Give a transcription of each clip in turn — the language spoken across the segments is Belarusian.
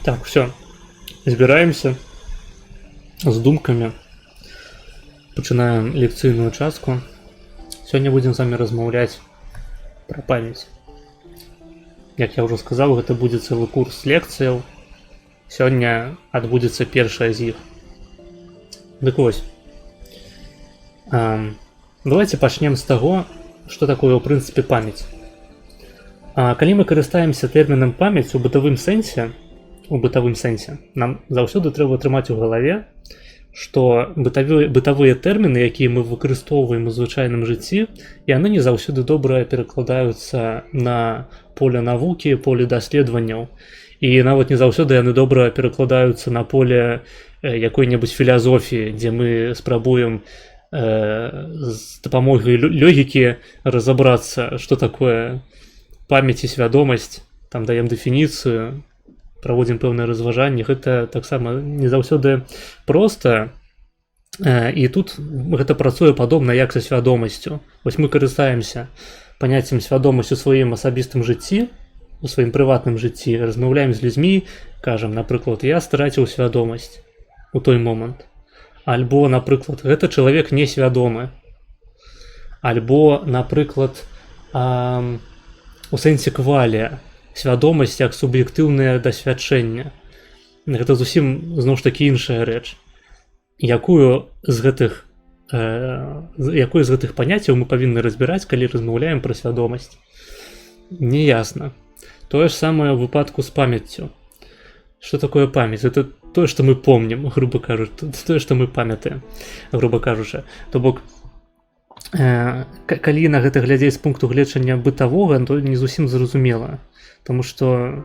Так, все. Збираемся з думкамі. Пачынаем лекцыйную частку. Сёння будзем з вами размаўляць пра памяць. Як я ўжо сказаў, гэта будзе цэлы курс лекцыяў. Сёння адбудзецца першая з іх. Дык вось. Давайте пачнем з таго, што такое ў прынцыпе памяць. Калі мы карыстаемся тэрмінам памяць у бытавым сэнсе, нам заўсёды трэба трымаць у галаве, што бытавыя тэрміны, якія мы выкарыстоўваем у звычайным жыцці, яны не заўсёды добра перакладаюцца на поле навукі, поле даследаванняў. І нават не заўсёды яны добра перакладаюцца на поле якой-небудзь філасофіі, дзе мы спрабуем з дапамогай логікі разабрацца, што такое памяць і свядомасць, там даем дэфініцыю, праводзім пэўнае разважанне. Гэта таксама не заўсёды проста, і тут гэта працуе падобна як са свядомасцю. Вось мы карыстаемся паняццем свядомасць у сваім асабістым жыцці, у сваім прыватным жыцці, размаўляем з людзьмі, кажам, напрыклад, я страціў свядомасць у той момант. Альбо, напрыклад, гэта чалавек несвядомы. Альбо, напрыклад, у сэнсе квалія, свядомасць як суб'ектыўнае дасвядчэнне. Гэта зусім, зноў ж такі, іншая рэч. Якую з гэтых паняццяў мы павінны разбіраць, калі размаўляем пра свядомасць? Неясна. Тое ж самае ў выпадку з памяццю. Што такое памяць? Это тое, што мы помнім, груба кажучы, тое, што мы памятаем, груба кажучы. То бок, калі на гэта глядзець з пункту гледжання бытавога, то не зусім зразумела. Таму што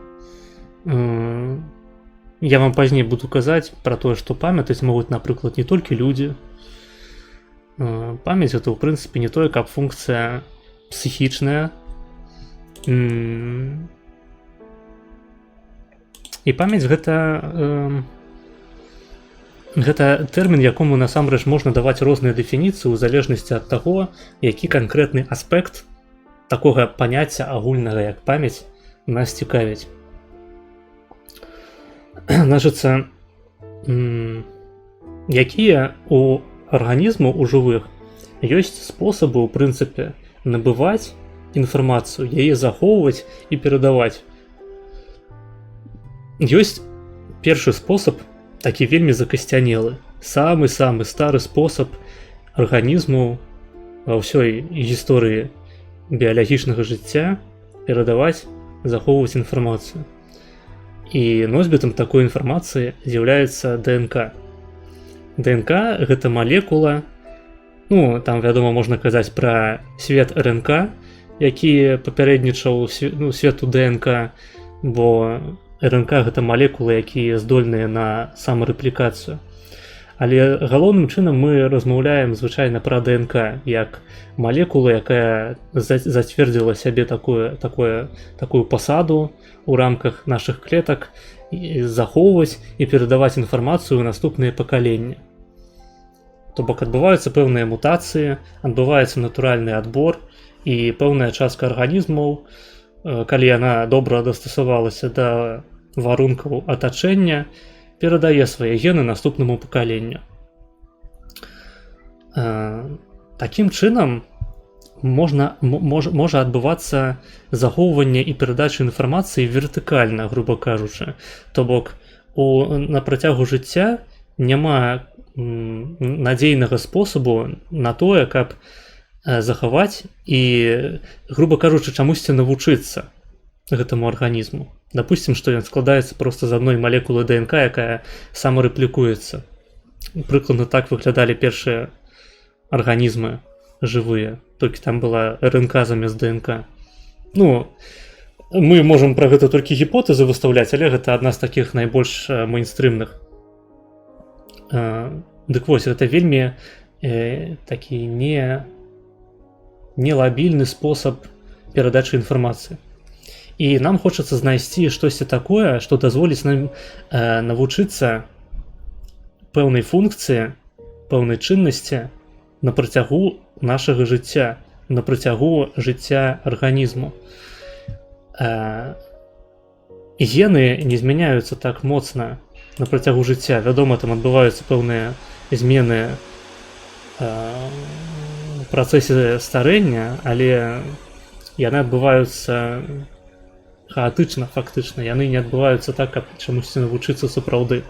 я вам пазней буду казаць пра тое, што памятаць могуць, напрыклад, не толькі людзі. Памяць гэта, ў прынцыпе, не тое, каб функцыя псіхічная. І памяць гэта тэрмін, якому насамрэч можна даваць розныя дэфініцыі ў залежнасці ад таго, які канкрэтны аспект такога паняцця агульнага як памяць нас цікавіць. Значыцца, якія у арганізму у жывых ёсць спосабы, у прынцыпе, набываць інфармацыю, яе захоўваць і перадаваць. Ёсць першы спосаб, такі вельмі закасцянелы, самы-самы стары спосаб арганізму ва ўсёй гісторыі біялагічнага жыцця перадаваць, захоўваць інфармацыю. І носьбітам такой інфармацыі з'яўляецца ДНК. ДНК гэта малекула, там, вядома, можна казаць пра свет РНК, які папярэднічаў свету ДНК, бо РНК гэта малекулы, якія здольныя на самарэплікацыю. Але галоўным чынам мы размаўляем звычайна пра ДНК як малекулу, якая зацвердзіла сябе такую пасаду у рамках нашых клетак, захоўваць і перадаваць інфармацыю ў наступныя пакаленні. То бок адбываюцца пэўныя мутацыі, адбываецца натуральны адбор, і пэўная частка арганізмаў, калі яна добра дастасавалася да варункаў атачэння, перадае свае гены наступнаму пакаленню. Такім чынам можа адбывацца захоўванне і перадача інфармацыі вертыкальна, груба кажучы. То бок, на працягу жыцця няма надзейнага спосабу на тое, каб захаваць і, груба кажучы, чамусьці навучыцца гэтаму арганізму. Дапусцім, што ён складаецца проста з адной малекулы ДНК, якая самарэплікуецца. Прыкладна так выглядалі першыя арганізмы жывыя, толькі там была РНК замест ДНК. Мы можам пра гэта толькі гіпотэзы выстаўляць, але гэта адна з такіх найбольш мейнстрымных. Дык вось, гэта вельмі такі нелабільны спосаб перадачы інфармацыі. І нам хочацца знайсці штосьці такое, што дазволіць нам навучыцца пэўнай функцыі, пэўнай чыннасці на працягу нашага жыцця, на працягу жыцця арганізму. гены не змяняюцца так моцна на працягу жыцця. Вядома, там адбываюцца пэўныя змены у працэсе старэння, але яны адбываюцца хаатычна, фактычна. Яны не адбываюцца так, каб чамусьці навучыцца сапраўды.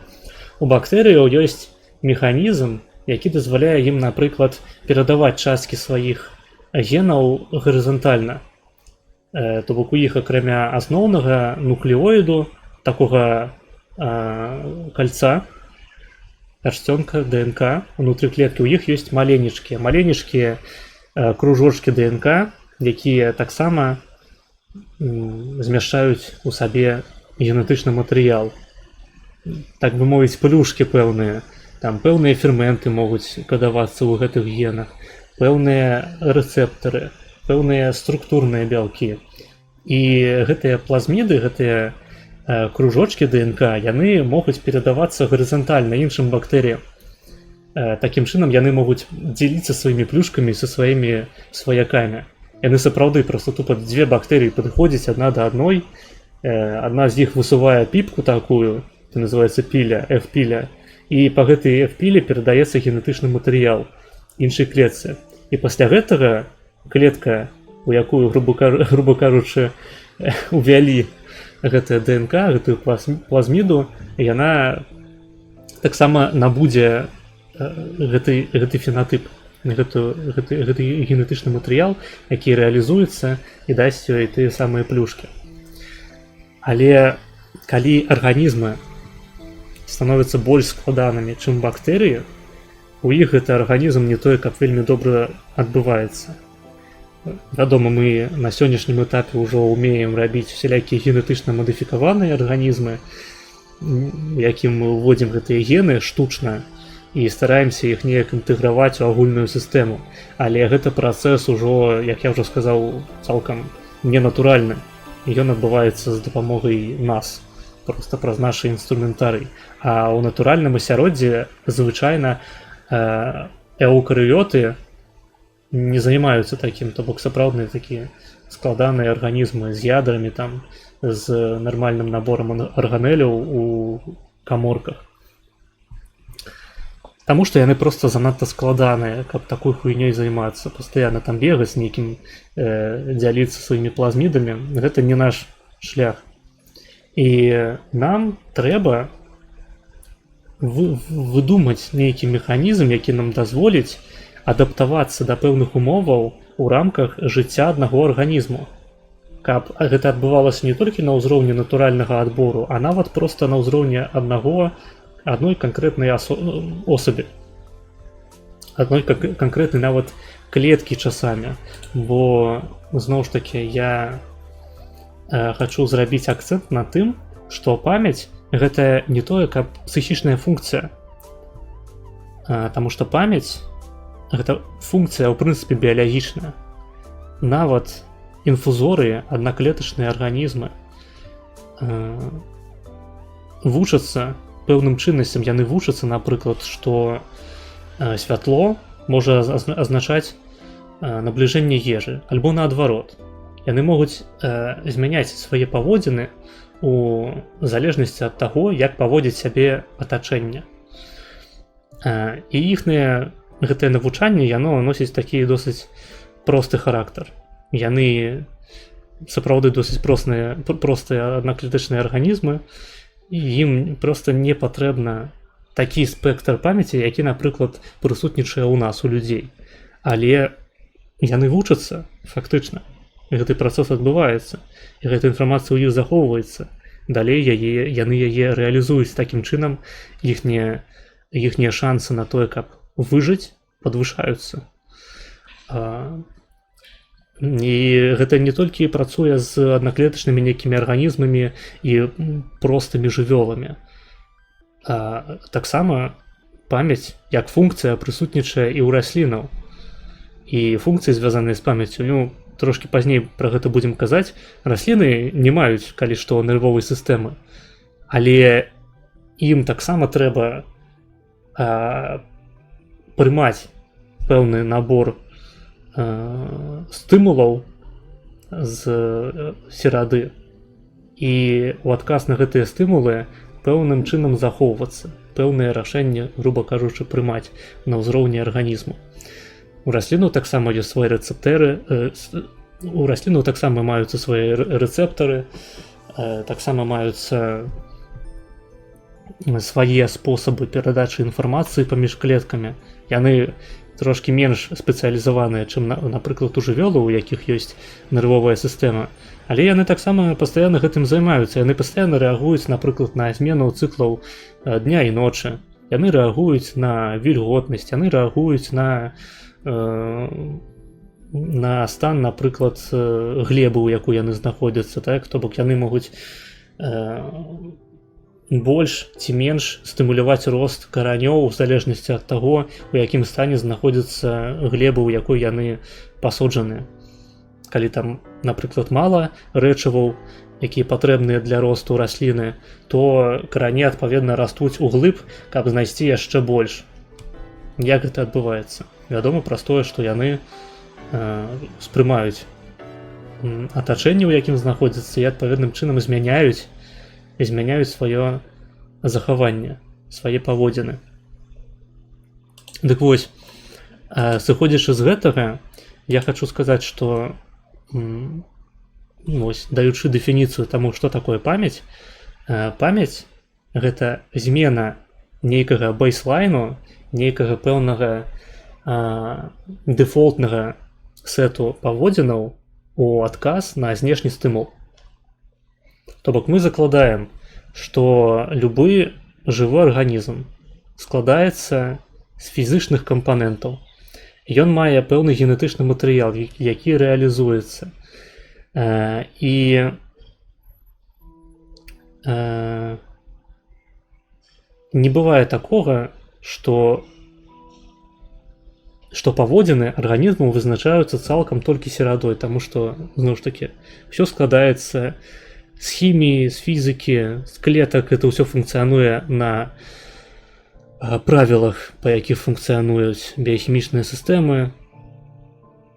У бактэрыяў ёсць механізм, які дазваляе ім, напрыклад, перадаваць часткі сваіх генаў гарызантальна. То бок у іх акрамя асноўнага нуклеоіду, такога кальца, кашцёнка, ДНК, унутры клеткі, у іх ёсць маленечкія кружочкі ДНК, якія таксама змяшчаюць у сабе генетычны матэрыял. Так бы мовіць, плюшкі пэўныя. Там пэўныя ферменты могуць кадавацца ў гэтых генах, пэўныя рэцэптары, пэўныя структурныя бялкі. І гэтыя плазміды, гэтыя кружочкі ДНК, яны могуць перадавацца гарызантальна іншым бактэрыям. Такім чынам яны могуць дзеліцца сваімі плюшкамі са сваімі сваякамі. Яны сапраўды проста тупа дзве бактэрыі падыходзяць адна да адной, адна з іх высувае піпку такую, это называецца піля, F-піля, і па гэтай F-піле перадаецца генетычны матэрыял іншай клетцы. І пасля гэтага клетка, у якую, грубо кажучы, увялі гэтая ДНК, гэтую плазміду, яна таксама набудзе гэты фенатып, гэты генетычны матэрыял, які рэалізуецца і дасць ёй тыя самыя плюшкі. Але калі арганізмы становяцца больш складанымі, чым бактэрыі, у іх гэты арганізм не той, каб вельмі добра адбываецца. Вядома, мы на сённяшнім этапе ўжо ўмеем рабіць усялякія генетычна мадыфікаваныя арганізмы, якім мы ўводзім гэтыя гены штучна і стараемся іх неяк інтэграваць у агульную сістэму. Але гэта працэс ужо, як я ўжо сказаў, цалкам ненатуральны. Ён адбываецца з дапамогай нас, проста праз нашы інструментарый. А ў натуральным асяроддзі звычайна эўкарыёты не займаюцца такім, то бок сапраўдныя такія складаныя арганізмы з ядрамі, там, з нармальным наборам арганеляў у каморках. Таму што яны проста занадта складаныя, каб такой хуйнёй займацца, пастаянна там бегаць, нейкім дзяліцца сваімі плазмідамі. Гэта не наш шлях. І нам трэба выдумаць нейкі механізм, які нам дазволіць адаптавацца да пэўных умоваў у рамках жыцця аднаго арганізму. Каб гэта адбывалася не толькі на ўзроўні натуральнага адбору, а нават проста на ўзроўні адной канкрэтнай особы. Адной канкрэтнай нават клеткі часамі. Бо, зноў ж такі, я хачу зрабіць акцэнт на тым, што памяць гэта не тое, каб псіхічная функцыя. Таму што памяць гэта функцыя, ў прынцыпе, біялагічная. Нават інфузоры, аднаклетачныя арганізмы вучацца пэўным чыннасцям. Яны вучацца, напрыклад, што святло можа азначаць набліжэнне ежы, альбо наадварот. Яны могуць змяняць свае паводзіны у залежнасці ад таго, як паводзіць сябе атачэнне. І іхнае гэтае навучанне, яно носіць такі досыць просты характар. Яны сапраўды досыць простыя аднаклетачныя арганізмы, і ім проста не патрэбна такі спектр памяці, які, напрыклад, прысутнічае ў нас, у людзей. Але яны вучацца фактычна. Гэты працэс адбываецца, і гэта інфармацыя ў іх захоўваецца. Далей яны яе рэалізуюць. Такім чынам іхнія шансы на тое, каб выжыць, падвышаюцца. І гэта не толькі працуе з аднаклетачнымі нейкімі арганізмамі і простымі жывёламі. Таксама памяць як функцыя прысутнічае і ў раслінаў. І функцыі, звязаныя з памяццю, трошкі пазней пра гэта будзем казаць, расліны не маюць, калі што, нервовай сістэмы. Але ім таксама трэба прымаць пэўны набор стымулаў з серады. і ў адказ на гэтыя стымулы пэўным чынам захоўвацца, пэўныя рашэнні, груба кажучы, прымаць на ўзроўні арганізму. У расліну таксама ёсць свае рэцэптары, у расліну таксама маюцца свае рэцэптары, таксама маюцца свае спосабы перадачы інфармацыі паміж клеткамі. Яны трошкі менш спецыялізаваныя, чым, напрыклад, у жывёлаў, у якіх ёсць нервовая сістэма. Але яны таксама пастаянна гэтым займаюцца. Яны пастаянна рэагуюць, напрыклад, на змену цыклаў дня і ночы. Яны рэагуюць на вільготнасць, яны рэагуюць на стан, напрыклад, глебы, у якой яны знаходзяцца, так? То бок яны могуць больш ці менш стымуляваць рост каранёў у залежнасці ад таго, у якім стане знаходзяцца глебы, у якой яны пасаджаныя. Калі там, напрыклад, мала рэчываў, якія патрэбныя для росту расліны, то карані, адпаведна, растуць углыб, каб знайсці яшчэ больш. Як гэта адбываецца? Вядома праз тое, што яны спрымаюць атачэнне, у якім знаходзяцца, і адпаведным чынам змяняюць сваё захаванне, свае паводзіны. Дык вось, сыходзячы з гэтага, я хачу сказаць, што даючы дэфініцыю таму, што такое памяць, памяць — гэта змена нейкага бейслайну, нейкага пэўнага дэфолтнага сету паводзінаў у адказ на знешні стымул. То бок мы закладаем, што любы жывы арганізм складаецца з фізычных кампанентаў. Ён мае пэўны генетычны матэрыял, які рэалізуецца. І не бывае такога, што паводзіны арганізму вызначаюцца цалкам толькі серадой, таму што, зноў ж такі, ўсё складаецца з хіміі, з фізікі, з клетак, это ўсё функцыянуе на правілах, па якіх функцыянуюць біяхімічныя сістэмы.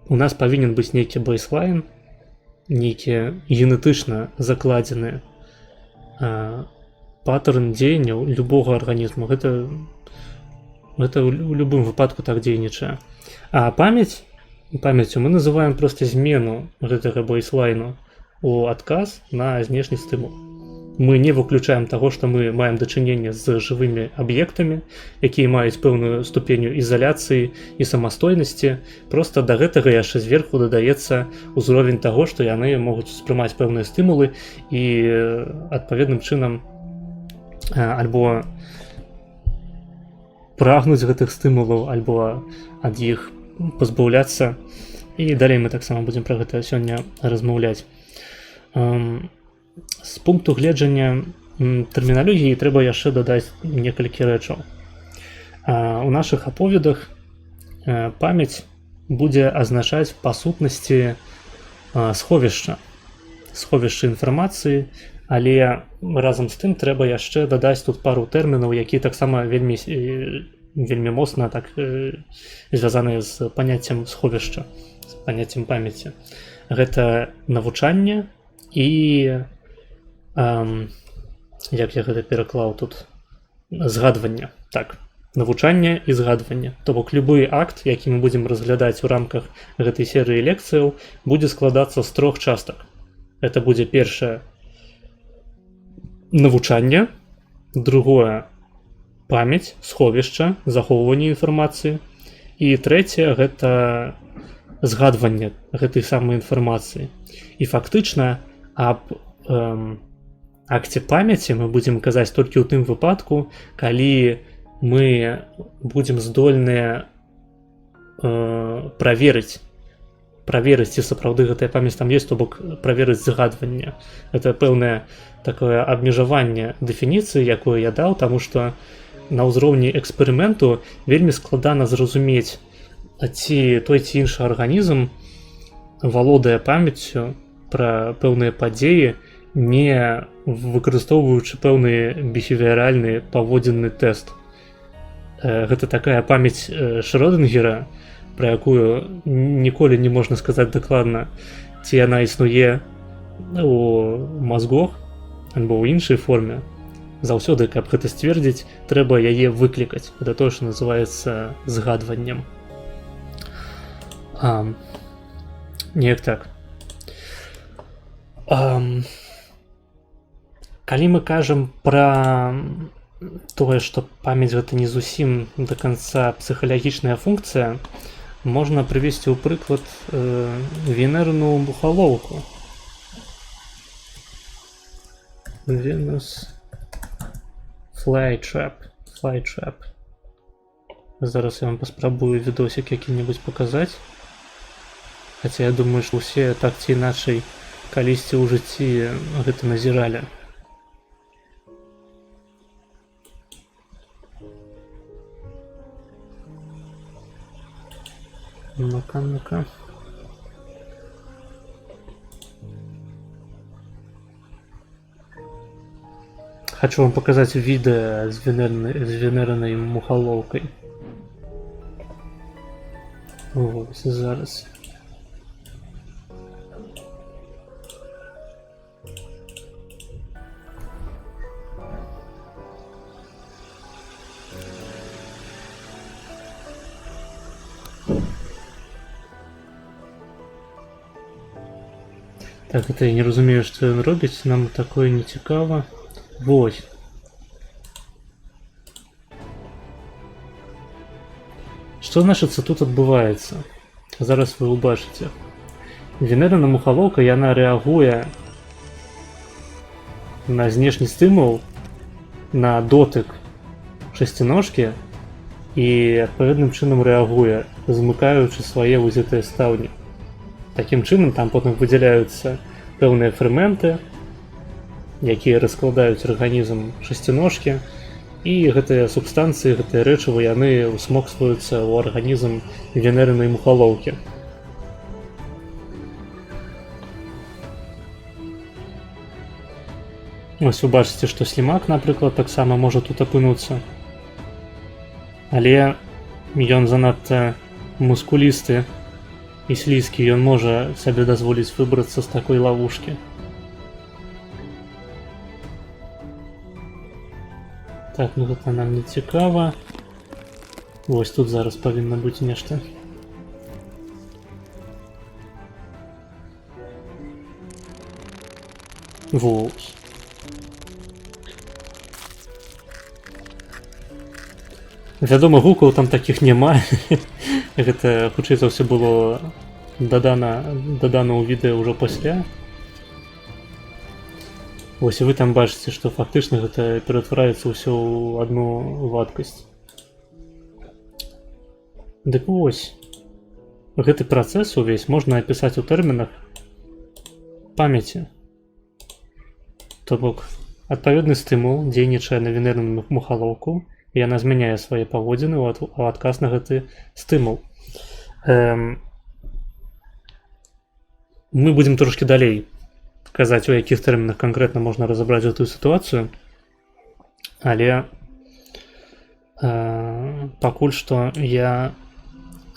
У нас павінен быць нейкі бейслайн, нейкі генетычна закладзены патэрн дзеянняў любога арганізму. Гэта ў любым выпадку так дзейнічае. А памяццю мы называем проста змену гэтага бейслайну у адказ на знешні стымул. Мы не выключаем таго, што мы маем дачыненне з жывымі аб'ектамі, якія маюць пэўную ступеню ізаляцыі і самастойнасці. Проста да гэтага яшчэ зверху дадаецца ўзровень таго, што яны могуць успрымаць пэўныя стымулы і адпаведным чынам альбо прагнуць гэтых стымулаў, альбо ад іх пазбаўляцца. І далей мы таксама будзем пра гэта сёння размаўляць. З пункту гледжання тэрміналогіі трэба яшчэ дадаць некалькі рэчаў. У нашых аповедах памяць будзе азначаць па сутнасці сховішча інфармацыі, але разам з тым трэба яшчэ дадаць тут пару тэрмінаў, якія таксама вельмі моцна так звязаныя з паняццем сховішча, з паняццем памяці. Гэта навучанне і як я гэта пераклаў тут, згадванне. Так, навучанне і згадванне. То бок любы акт, які мы будзем разглядаць у рамках гэтай серыі лекцыяў, будзе складацца з 3 частак. Это будзе першае навучанне, другое памяць, сховішча, захоўванне інфармацыі, і трэцяе гэта згадванне гэтай самай інфармацыі. І фактычна аб акце памяці мы будзем казаць толькі ў тым выпадку, калі мы будзем здольныя праверыць, ці сапраўды гэтая памяць там ёсць, то бок праверыць згадванне. Гэта пэўнае такое абмежаванне дэфініцыі, якую я даў, таму што на ўзроўні эксперыменту вельмі складана зразумець, ці той ці іншы арганізм валодае памяццю пра пэўныя падзеі, не выкарыстоўваючы пэўны біхевіаральны паводзінны тэст. Гэта такая памяць Шрёдынгера, пра якую ніколі не можна сказаць дакладна, ці яна існуе у мазгах, альбо ў іншай форме, заўсёды, каб гэта сцвердзіць, трэба яе выклікаць. Гэта тое, што называецца згадваннем. Неяк так. Калі мы кажам пра тое, што памяць гэта не зусім да канца псіхалагічная функцыя, можна прывесці ў прыклад венерную мухалоўку. Venus Flytrap. Зараз я вам паспрабую відосик які-небудзь паказаць. Хаця я думаю, што ўсе так ці іначай калісьці ў жыцці гэта назіралі. Ну-ка. Хочу вам показать відео з венерною мухоловкой. Ось зараз. Так, это я не разумею, што ён робіць, нам такое не цікава. Вось. Што значыцца тут адбываецца? Зараз вы ўбачыце. Венерна мухалоўка, яна рэагуе на знешні стымул, на дотык шасціножкі і адпаведным чынам рэагуе, замыкаючы свае вузітыя стаўні. Такім чынам там потым выдзяляюцца пэўныя ферменты, якія раскладаюць арганізм шасціножкі, і гэтыя субстанцыі, гэтыя рэчывы, яны ўсмоксваюцца ў арганізм венернай мухалоўкі. Ось вы бачыце, што слімак, напрыклад, таксама можа тут апынуцца. Але ён занадта мускулісты і слізкі, ён можа сабе дазволіць выбрацца з такой лавушкі. Так, ну гэта нам не цікава. Вось тут зараз павінна быць нешта. Вось. Вядома, гукаў там такіх няма. Гэта, хутчэй за ўсё, было дадана ў відэа ўжо пасля. Вось, і вы там бачыце, што фактычна гэта ператвараецца ўсё ў адну вадкасць. Дык вось, гэты працэс увесь можна апісаць у тэрмінах памяці. То бок, адпаведны стымул дзейнічае на венерную мухалоўку, і яна змяняе свае паводзіны ў адказ на гэты стымул. Мы будзем трошкі далей казаць, у якіх тэрмінах канкрэтна можна разабраць гэтую сітуацыю, але пакуль што я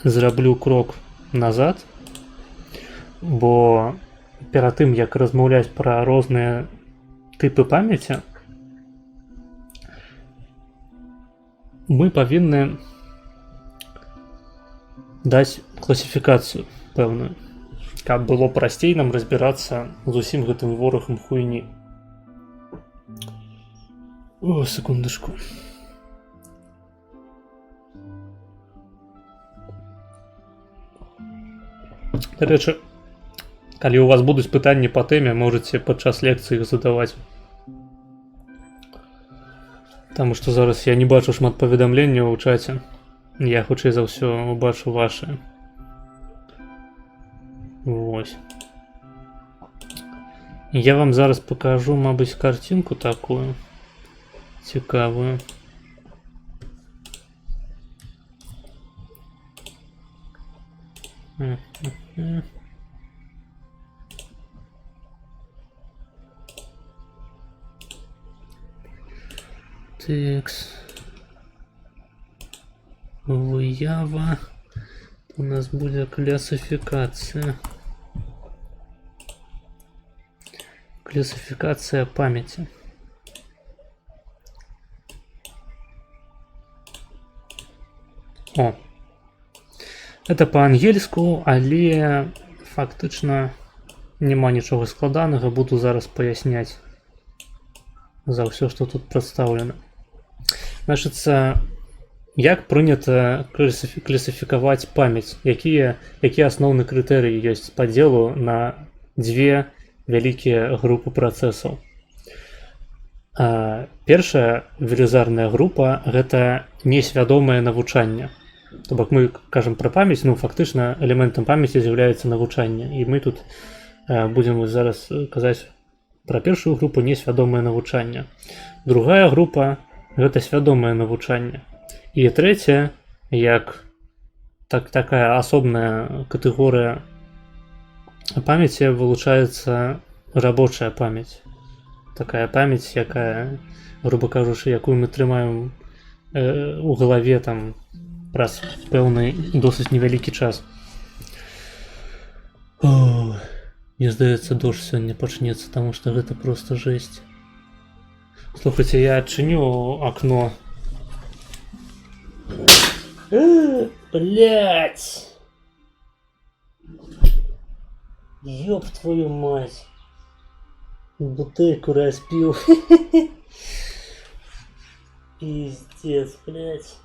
зраблю крок назад, бо перад тым, як размаўляць пра розныя тыпы памяці, мы павінны даць класіфікацыю пэўную, каб было прасцей нам разбірацца з усім гэтым ворагам хуйні. О, секундачку. Дарэчы, калі у вас будуць пытанні па тэме, можаце падчас лекцыі іх задаваць. Таму што зараз я не бачу шмат паведамленняў у чаце. Я хутчэй за ўсё убачу вашы. Вось. Я вам зараз покажу, мабыць, картинку такую цікавую. Текст. Выява. У нас будет классификация. Классификация памяти. О, это по-ангельску, але фактычна няма нічога складанага, буду зараз паясняць за ўсё, што тут прадстаўлена. Значыцца, як прынята класіфікаваць памяць? Якія асноўныя крытэрыі ёсць падзелу на дзве вялікія групы працэсаў? Першая велізарная група гэта несвядомае навучанне. То бок мы кажам пра памяць, ну фактычна элементам памяці з'яўляецца навучанне. І мы тут будзем зараз казаць пра першую групу несвядомае навучанне. Другая група гэта свядомае навучанне. І трэцяя, як такая асобная катэгорыя памяці, вылучаецца рабочая памяць. Такая памяць, якая, грубо кажучы, якую мы трымаем у галаве там праз пэўны досыць невялікі час. Мне здаецца, дождь сёння пачнецца, таму што гэта проста жесть. Слухайце, я адчыню акно. Блять! Ёб твою мать! Бутылку распил. Пиздец, блять.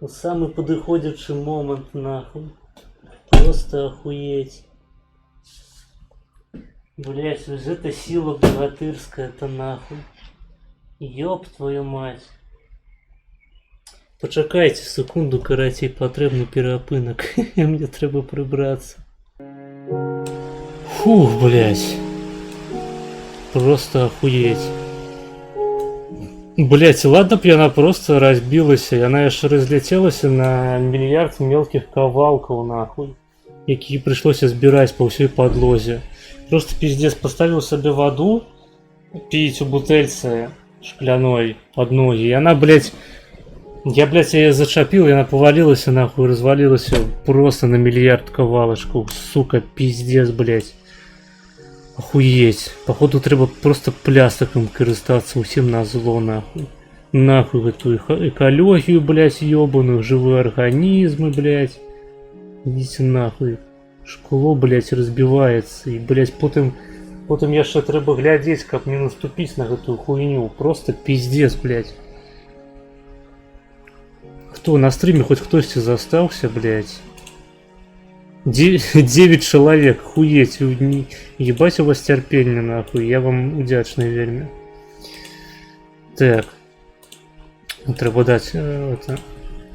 Ну, самый подыходящий момент, нахуй. Просто охуеть. Блять, вот это сила богатырская, это нахуй. Ёб твою мать. Почакайте секунду, карацей, патрэбны перапынак. Мне трэба прыбрацца. Фух, блять. Просто охуеть. Блять, ладно б яна просто разбілася, яна яшчэ разляцелася на мільярд мелкіх кавалкаў, нахуй, якія прыйшлося збіраць па ўсёй падлозе. Просто пиздец, поставил себе воду пить у бутыльцы шкляной под ноги, и она, блять, я, блять, ее зачапил, и она повалилась, нахуй, развалилась просто на миллиард кавалочку, сука, пиздец, блять. Охуеть. Походу, треба просто плястиком користаться усім на зло, нахуй. Нахуй эту экологию, блять, ёбаных, живые организмы, блять. Идите нахуй. Шкло, блять, разбивается. И, блять, потом яшчэ трэба глядзець, каб не наступіць на гэтую хуйню. Просто пиздец, блять. Кто на стриме, хоть хтосьці застаўся, блять? 9 человек, хуеть, ебать у вас терпение, нахуй, я вам удячный вельмі. Так, трэба дать это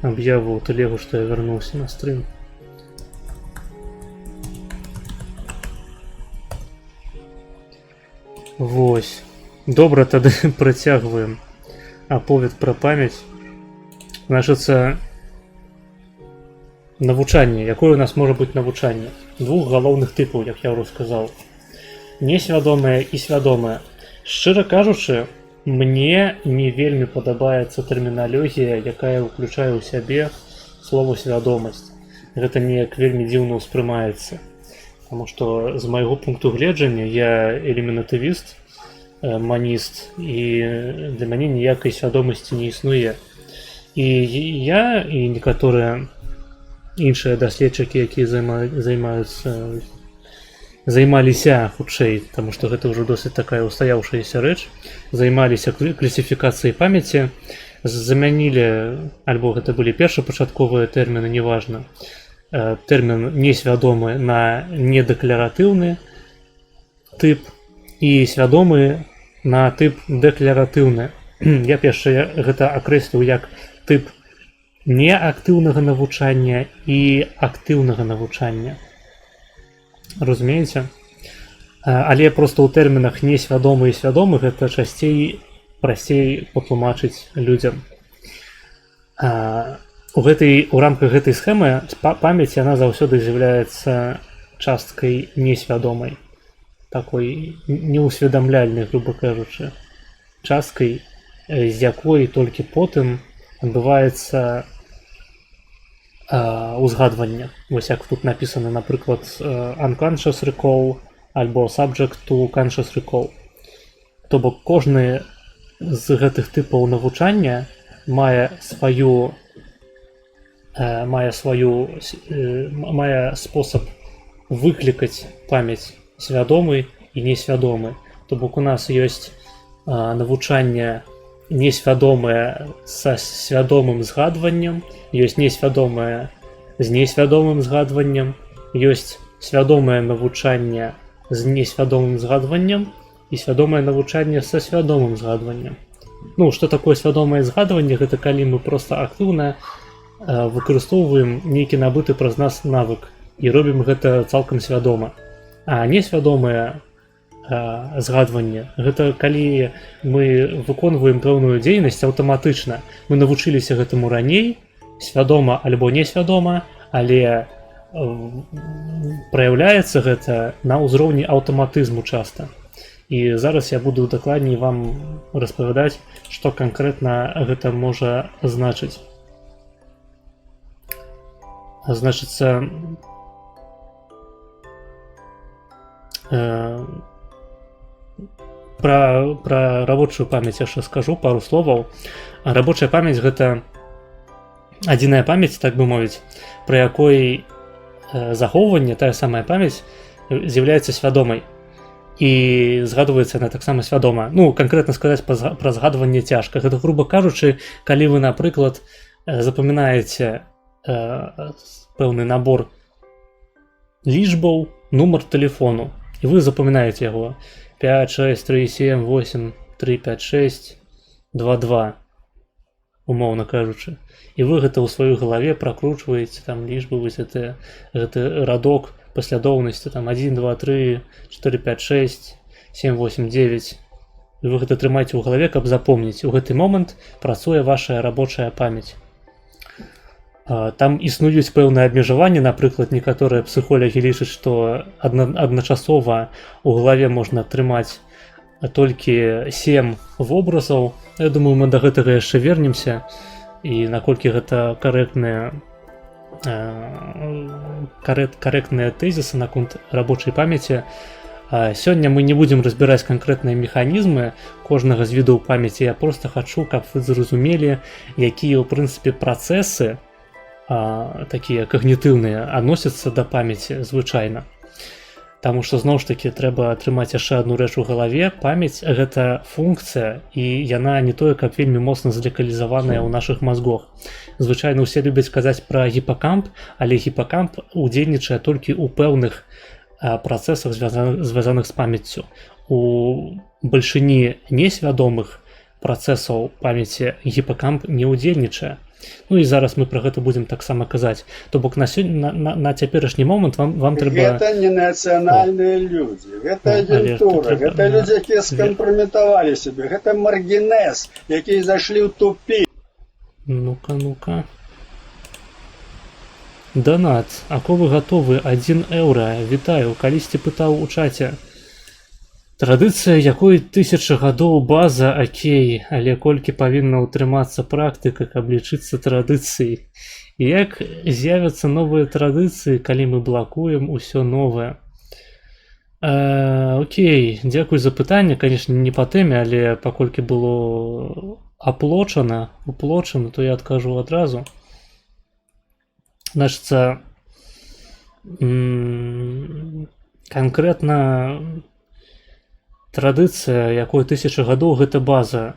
объяву телегу, что я вернулся на стрим. Вось. Добра, тады працягваем аповед пра памяць. Значыцца, навучанне. Якое у нас можа быць навучанне? Двух галоўных тыпаў, як я ўжо сказаў. Несвядомае і свядомае. Шчыра кажучы, мне не вельмі падабаецца тэрміналогія, якая ўключае ў сябе слово свядомасць. Гэта неяк вельмі дзіўна ўспрымаецца. Таму што з майго пункту гледжання я элімінатывіст, маніст, і для мяне ніякай свядомасці не існуе. І я, і некаторыя іншыя даследчыкі, якія займаліся хутчэй, таму што гэта ўжо досыць такая устаяўшаяся рэч, займаліся класіфікацыяй памяці, замянілі, альбо гэта былі першапачатковыя тэрміны, неважна, тэрмін несвядомы на недэкларатыўны тып і свядомы на тып дэкларатыўны. Я першае гэта акрэсліў як тып неактыўнага навучання і актыўнага навучання. Разумееце? Але проста ў тэрмінах несвядомы і свядомы гэта прасцей патлумачыць людзям. У рамках гэтай схемы памяць яна заўсёды з'яўляецца часткай несвядомай, такой неўсведамляльнай, грубо кажучы, часткай, з якой толькі потым адбываецца узгадванне. Вось як тут напісана, напрыклад, unconscious recall, альбо subject to conscious recall. То бок кожны з гэтых тыпаў навучання мае спосаб выклікаць памяць свядомы і несвядомы. То бок у нас ёсць навучанне несвядомае са свядомым згадваннем, ёсць несвядомае з несвядомым згадваннем, ёсць свядомае навучанне з несвядомым згадваннем і свядомае навучанне са свядомым згадваннем. Ну, што такое свядомае згадванне? Гэта калі мы проста актыўна выкарыстоўваем нейкі набыты праз нас навык і робім гэта цалкам свядома. А несвядомае згадванне — гэта калі мы выконваем пэўную дзейнасць аўтаматычна. Мы навучыліся гэтаму раней, свядома альбо несвядома, але праяўляецца гэта на ўзроўні аўтаматызму часта. І зараз я буду дакладней вам распавядаць, што канкрэтна гэта можа значыць. Значыцца, пра рабочую памяць яшчэ скажу пару словаў. Рабочая памяць — гэта адзіная памяць, так бы мовіць, пры якой захоўванне, тая самая памяць, з'яўляецца свядомай. І згадваецца яна таксама свядома. Ну, канкрэтна сказаць пра згадванне цяжка. Гэта, груба кажучы, калі вы, напрыклад, запамінаеце пэўны набор лічбаў, нумар тэлефону, і вы запамінаеце яго 5, 6, 3, 7, 8, 3, 5, 6, 2, 2, умоўна кажучы. І вы гэта ў сваёй галаве пракручваеце, там лічбы, вось гэты радок паслядоўнасці, там 1, 2, 3, 4, 5, 6, 7, 8, 9. І вы гэта трымаеце ў галаве, каб запомніць. У гэты момант працуе ваша рабочая памяць. Там існуюць пэўныя абмежаванні, напрыклад, некаторыя псіхолагі лічаць, што адначасова ў галаве можна трымаць толькі 7 вобразаў. Я думаю, мы да гэтага яшчэ вернемся, і наколькі гэта карэктныя тэзісы наконт рабочай памяці. Сёння мы не будзем разбіраць канкрэтныя механізмы кожнага з відаў памяці. Я проста хачу, каб вы зразумелі, якія, ў прынцыпе, працэсы такія кагнітыўныя адносяцца да памяці звычайна. Таму што, зноў ж такі, трэба атрымаць яшчэ адну рэч у галаве. Памяць — гэта функцыя, і яна не тое, каб вельмі моцна залакалізаваная ў нашых мазгах. Звычайна ўсе любяць казаць пра гіпакамп, але гіпакамп удзельнічае толькі ў пэўных працэсах, звязаных з памяццю. У бальшыні несвядомых працэсаў памяці гіпакамп не ўдзельнічае. Ну і зараз мы пра гэта будзем таксама казаць. То бок на цяперашні момант вам трэба... Гэта не нацыянальныя людзі, гэта агентура, гэта людзі, якія скампраметавалі сябе, гэта маргінез, якія зайшлі ў тупік. Ну-ка. Донат. Аковы гатовы 1 еўра. Вітаю. Калісьці пытаў у чаце. Традыцыя якой 1000 гадоў база, акей, але колькі павінна ўтрымацца практыка, каб лічыцца традыцыяй? І як з'явяцца новыя традыцыі, калі мы блакуем усё новае? Окей, дзякуй за пытанне, канешне, не па тэме, але паколькі было уплочана, то я адкажу адразу. Значыцца, канкрэтна традыцыя якой 1000 гадоў — гэта база.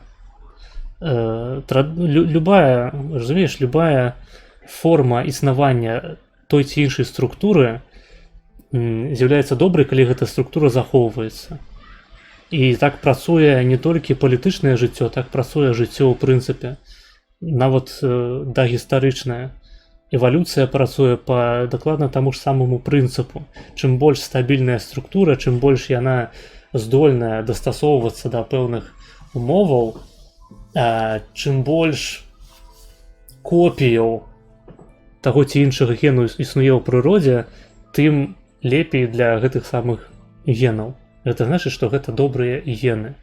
Любая, разумееш, любая форма існавання той ці іншай структуры з'яўляецца добрай, калі гэта структура захоўваецца. І так працуе не толькі палітычнае жыццё, так працуе жыццё ў прынцыпе, нават дагістарычнае. Эвалюцыя працуе па дакладна таму ж самому прынцыпу. Чым больш стабільная структура, чым больш яна здольная дастасоўвацца да пэўных умоваў, чым больш копіяў таго ці іншага гену існуе ў прыродзе, тым лепей для гэтых самых генаў. Гэта значыць, што гэта добрыя гены.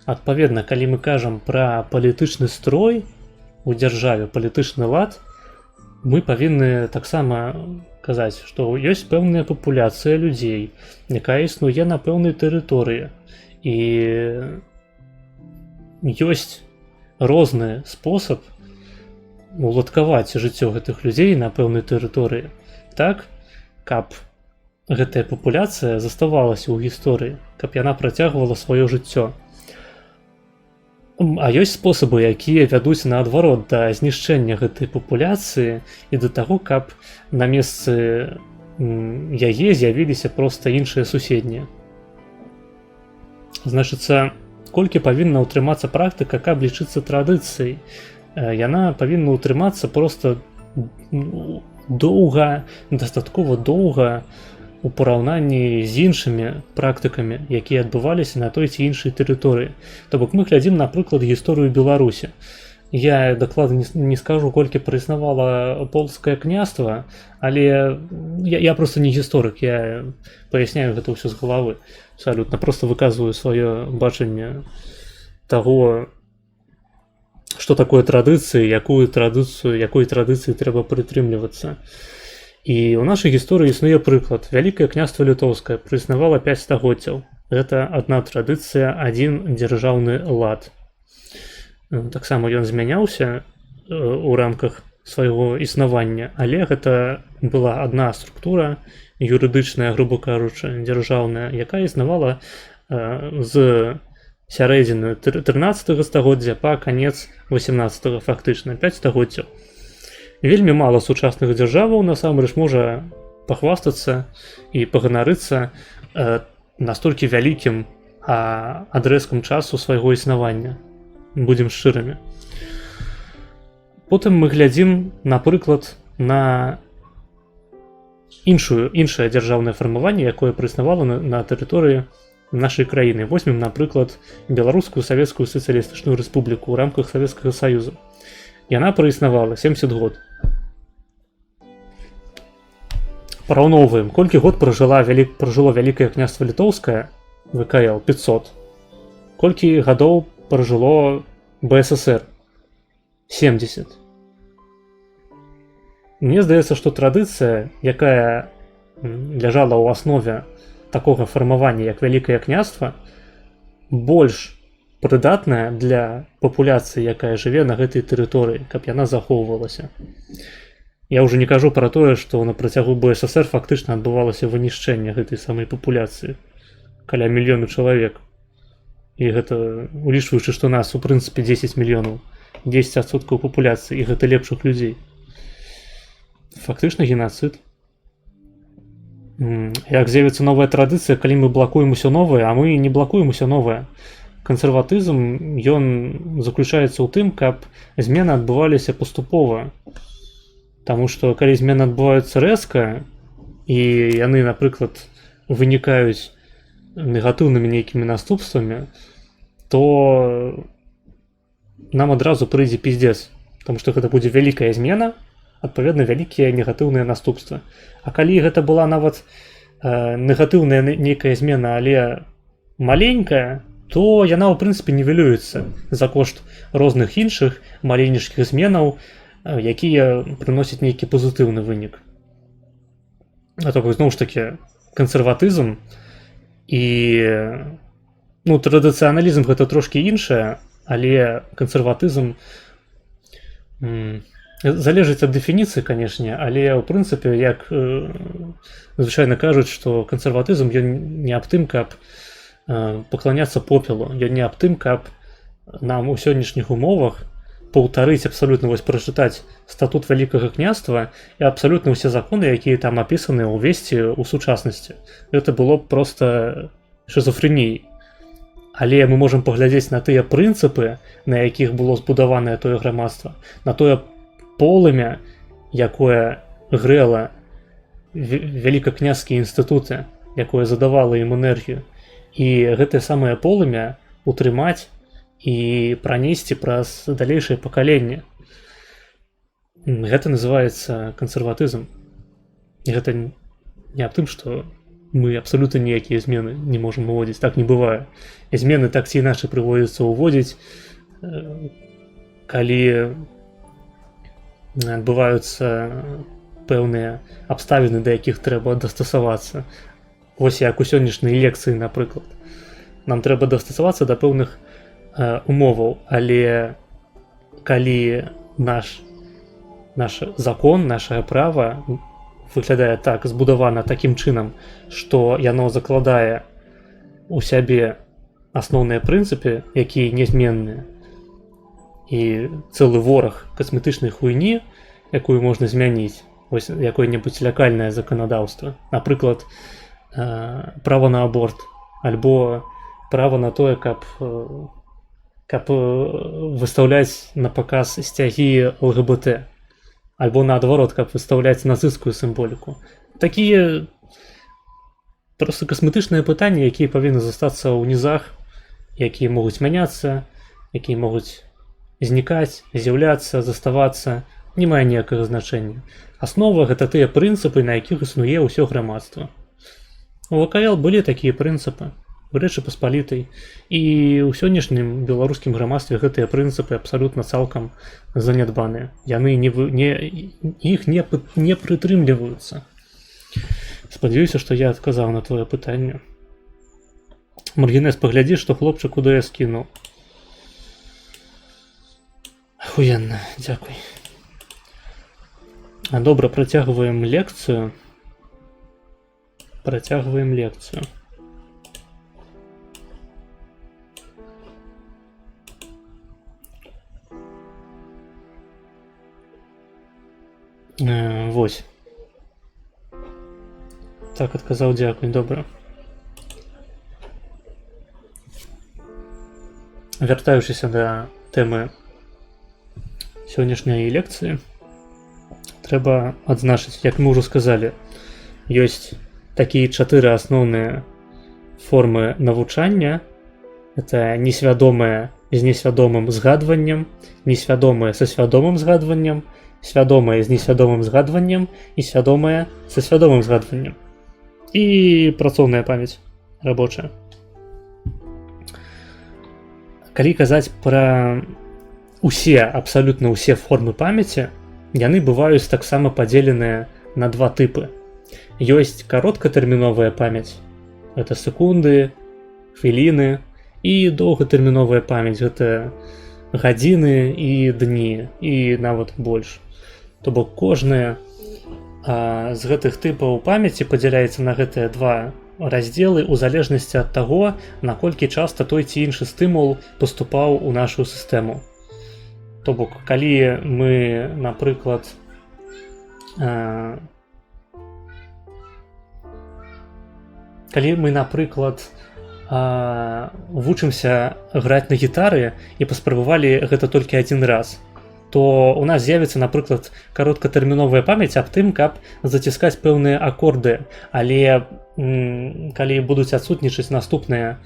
Адпаведна, калі мы кажам пра палітычны строй у дзяржаве, палітычны лад, мы павінны таксама казаць, што ёсць пэўная папуляцыя людзей, якая існуе на пэўнай тэрыторыі, і ёсць розны спосаб уладкаваць жыццё гэтых людзей на пэўнай тэрыторыі так, каб гэтая папуляцыя заставалася ў гісторыі, каб яна працягвала сваё жыццё. А ёсць спосабы, якія вядуць наадварот да знішчэння гэтай папуляцыі і да таго, каб на месцы яе з'явіліся проста іншыя суседнія. Значыцца, колькі павінна ўтрымацца практыка, каб лічыцца традыцыяй? Яна павінна ўтрымацца проста доўга, дастаткова доўга у параўнанні з іншымі практыкамі, якія адбываліся на той ці іншай тэрыторыі. То бок мы глядзім, напрыклад, гісторыю Беларусі. Я дакладна не скажу, колькі праіснавала полскае княства, але я проста не гісторык, я паясняю гэта ўсё з галавы. Абсалютна, проста выказваю сваё бачанне таго, што такое традыцыі, якой традыцыі трэба прытрымлівацца. І ў нашай гісторыі існуе прыклад. Вялікае княства Літоўскае праіснавала 5 стагоддзяў. Гэта адна традыцыя, адзін дзяржаўны лад. Таксама ён змяняўся у рамках свайго існавання, але гэта была адна структура юрыдычная, грубо кажучы, дзяржаўная, якая існавала з сярэдзіны 13 стагоддзя па канец 18 фактычна, 5 стагоддзяў. Вельмі мала сучасных дзяржаваў насамрэч можа пахвастацца і паганарыцца настолькі вялікім адрэзкам часу свайго існавання. Будзем шчырамі. Потым мы глядзім, напрыклад, на іншае дзяржаўнае фармаванне, якое праіснавала на тэрыторыі нашай краіны. Возьмем, напрыклад, Беларускую Савецкую Сацыялістычную Рэспубліку ў рамках Савецкага Саюза. Яна праіснавала 70 год. Параўноўваем, колькі год пражыло Вялікае княства Літоўскае, ВКЛ, 500. Колькі гадоў пражыло БССР, 70. Мне здаецца, што традыцыя, якая ляжала ў аснове такога фармавання, як Вялікае княства, больш прыдатная для папуляцыі, якая жыве на гэтай тэрыторыі, каб яна захоўвалася. Я ўжо не кажу пра тое, што на працягу БССР фактычна адбывалася вынішчэнне гэтай самай папуляцыі, каля мільёна чалавек. І гэта, улічваючы, што нас, у прынцыпе, 10 мільёнаў, 10% папуляцыі, і гэта лепшых людзей. Фактычна генацыд. Як з'явіцца новая традыцыя, калі мы блакуем усё новае, а мы не блакуем усё новае. Кансерватызм, ён заключаецца ў тым, каб змены адбываліся паступова. Таму што калі змены адбываюцца рэзка, і яны, напрыклад, вынікаюць негатыўнымі нейкімі наступствамі, то нам адразу прыйдзе пиздец, таму што гэта будзе вялікая змена, адпаведна вялікія негатыўныя наступствы. А калі гэта была нават негатыўная нейкая змена, але маленькая, то яна ў прынцыпе нівелюецца за кошт розных іншых маленечкіх зменаў, якія прыносяць нейкі пазітыўны вынік. А то зноў ж такі кансерватызм і традыцыяналізм гэта трошкі іншае, але кансерватызм залежыць ад дэфініцыі, канешне, але ў прынцыпе, як звычайна кажуць, што кансерватызм ён не аб тым, каб пакланяцца попелу, ён не аб тым, каб нам у сённяшніх умовах паўтарыць абсалютна, вось прачытаць статут Вялікага княства і абсалютна ўсе законы, якія там апісаны, увесці ў сучаснасці. Гэта было б проста шизофрэніяй. Але мы можам паглядзець на тыя прынцыпы, на якіх было збудаванае тое грамадства, на тое полымя, якое грэла вялікакняцкія інстытуты, якое задавала ім энергію. І гэтае самае полымя утрымаць і пранесці праз далейшае пакаленне. Гэта называецца кансерватызм. І гэта не аб тым, што мы абсалютна ніякія змены не можам уводзіць. Так не бывае. І змены так ці іначай прыводзіцца ўводзіць, калі адбываюцца пэўныя абставіны, да якіх трэба дастасавацца. Вось як у сённяшняй лекцыі, напрыклад. Нам трэба дастасавацца да пэўных умоваў, але калі наш закон, нашае права выглядае так, збудавана такім чынам, што яно закладае у сябе асноўныя прынцыпы, якія нязменныя, і цэлы вораг касметычнай хуйні, якую можна змяніць, вось якое-небудзь лякальнае заканадаўства, напрыклад, права на аборт, альбо права на тое, каб выстаўляць на паказ сцягі ЛГБТ, альбо наадварот, каб выстаўляць нацысцкую сімволіку. Такія проста касметычныя пытанні, якія павінны застацца ў нізах, якія могуць мяняцца, якія могуць знікаць, з'яўляцца, заставацца, не мае ніякага значэння. Аснова гэта тыя прынцыпы, на якіх існуе ўсё грамадства. У ВКЛ былі такія прынцыпы в Рэчы Паспалітай, і ў сённяшнім беларускім грамадстве гэтыя прынцыпы абсалютна цалкам занядбаныя. Яны іх не прытрымліваюцца. Спадзяюся, што я адказаў на твоё пытанне. Маргінес, паглядзі, што хлопчык куды я скінуў. Ахуенна, дзякуй. Добра, працягваем лекцыю. Вось. Так, адказаў, дзякуй, добра. Вяртаючыся да тэмы сённяшняй лекцыі, трэба адзначыць, як мы ўжо сказалі, ёсць такія 4 асноўныя формы навучання. Это несвядомае з несвядомым згадваннем, несвядомае са свядомым згадваннем, свядомае з несвядомым згадваннем і свядомае са свядомым згадваннем. І працоўная памяць рабочая. Калі казаць пра абсалютна ўсе формы памяці, яны бываюць таксама падзеленыя на 2 тыпы. Ёсць кароткатэрміновая памяць, гэта секунды, хвіліны, і доўгатэрміновая памяць, гэта гадзіны і дні, і нават больш. То бок кожная з гэтых тыпаў памяці падзяляецца на гэтыя 2 раздзелы ў залежнасці ад таго, наколькі часта той ці іншы стымул паступаў у нашу сістэму. То бок, калі мы, напрыклад, вучымся граць на гітары і паспрабавалі гэта толькі адзін раз, то у нас з'явіцца, напрыклад, кароткатэрміновая памяць аб тым, каб заціскаць пэўныя акорды, але калі будуць адсутнічаць наступныя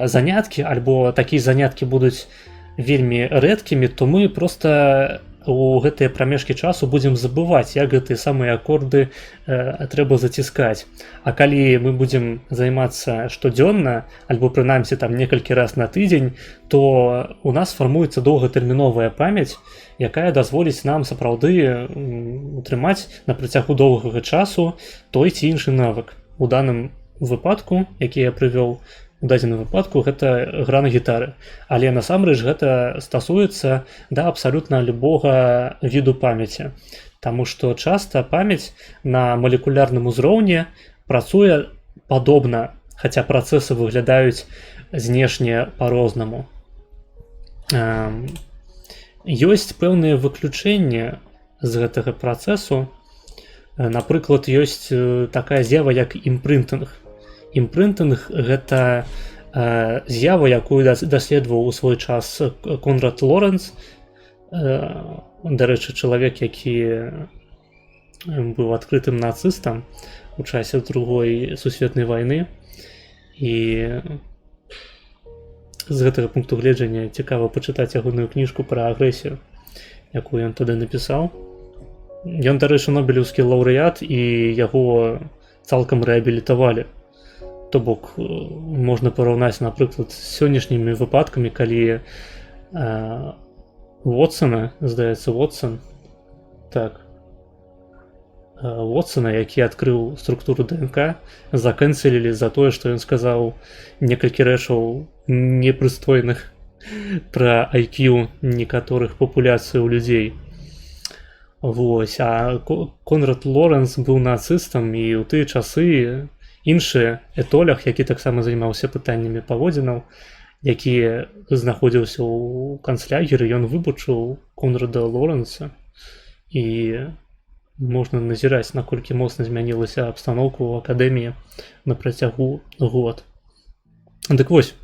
заняткі, альбо такія заняткі будуць вельмі рэдкімі, то мы проста у гэтыя прамежкі часу будзем забываць, як гэтыя самыя акорды трэба заціскаць. А калі мы будзем займацца штодзённа, альбо прынамсі там некалькі раз на тыдзень, то у нас фармуецца доўгатэрміновая памяць, якая дазволіць нам сапраўды утрымаць на працягу доўгага часу той ці іншы навык. У даным выпадку, які я прывёў, у дадзеным выпадку гэта гра на гітары. Але насамрэч гэта стасуецца да абсалютна любога віду памяці. Таму што часта памяць на малекулярным узроўні працуе падобна, хаця працэсы выглядаюць знешне па-рознаму. Ёсць пэўныя выключэнні з гэтага працэсу. Напрыклад, ёсць такая з'ява, як імпрынтынг. Імпрынтынг – гэта з'ява, якую даследаваў у свой час Конрад Лорэнц, дарэчы, чалавек, які быў адкрытым нацыстам у часе Другой сусветнай вайны. І з гэтага пункту гледжання цікава пачытаць ягоную кніжку пра агрэсію, якую ён тады напісаў. Ён, дарэчы, нобелеўскі лаўрэат, і яго цалкам рэабілітавалі. То бок, можна параўнаць, напрыклад, з сённяшнімі выпадкамі, калі Вотсона, здаецца, Вотсон, так, Уотсона, які адкрыў структуру ДНК, закэнцелілі за тое, што ён сказаў некалькі рэчаў непрыстойных пра IQ некаторых папуляцый у людзей. Вось, а Конрад Лорэнс быў нацыстам, і ў тыя часы іншы этолях, які таксама займаўся пытаннямі паводзінаў, які знаходзіўся ў канцлягеры, ён выбачыў Конрада Лорэнса, і можна назіраць, наколькі моцна змянілася абстаноўка ў акадэміі на працягу год. Дык вось,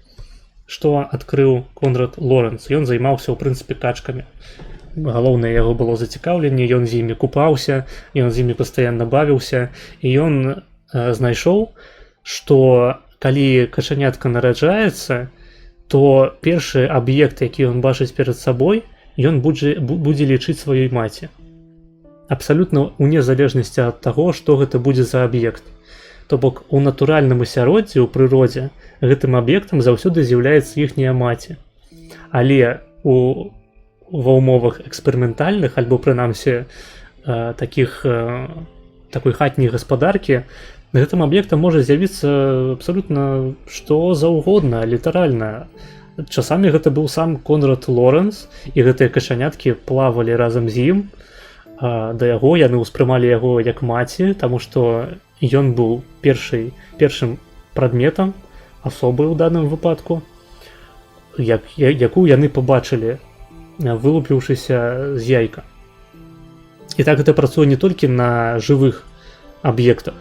што адкрыў Конрад Лорэнс? Ён займаўся, ў прынцыпе, качкамі. Галоўнае яго было зацікаўленне, ён з імі купаўся, ён з імі пастаянна бавіўся, і ён знайшоў, што калі качанятка нараджаецца, то першы аб'ект, які ён бачыць перад сабой, ён будзе лічыць сваёй маці. Абсалютна ў незалежнасці ад таго, што гэта будзе за аб'ект. То бок у натуральным асяроддзі, у прыродзе, гэтым аб'ектам заўсёды з'яўляецца іхняя маці. Але ва ўмовах эксперыментальных, альбо прынамсі такой хатняй гаспадаркі, гэтым аб'ектам можа з'явіцца абсалютна што заўгодна, літаральна. Часамі гэта быў сам Конрад Лорэнс, і гэтыя качаняткі плавалі разам з ім. Да яго яны ўспрымалі яго як маці, таму што ён быў першым прадметам, асобай у даным выпадку, якую яны пабачылі, вылупіўшыся з яйка. І так гэта працуе не толькі на жывых аб'ектах.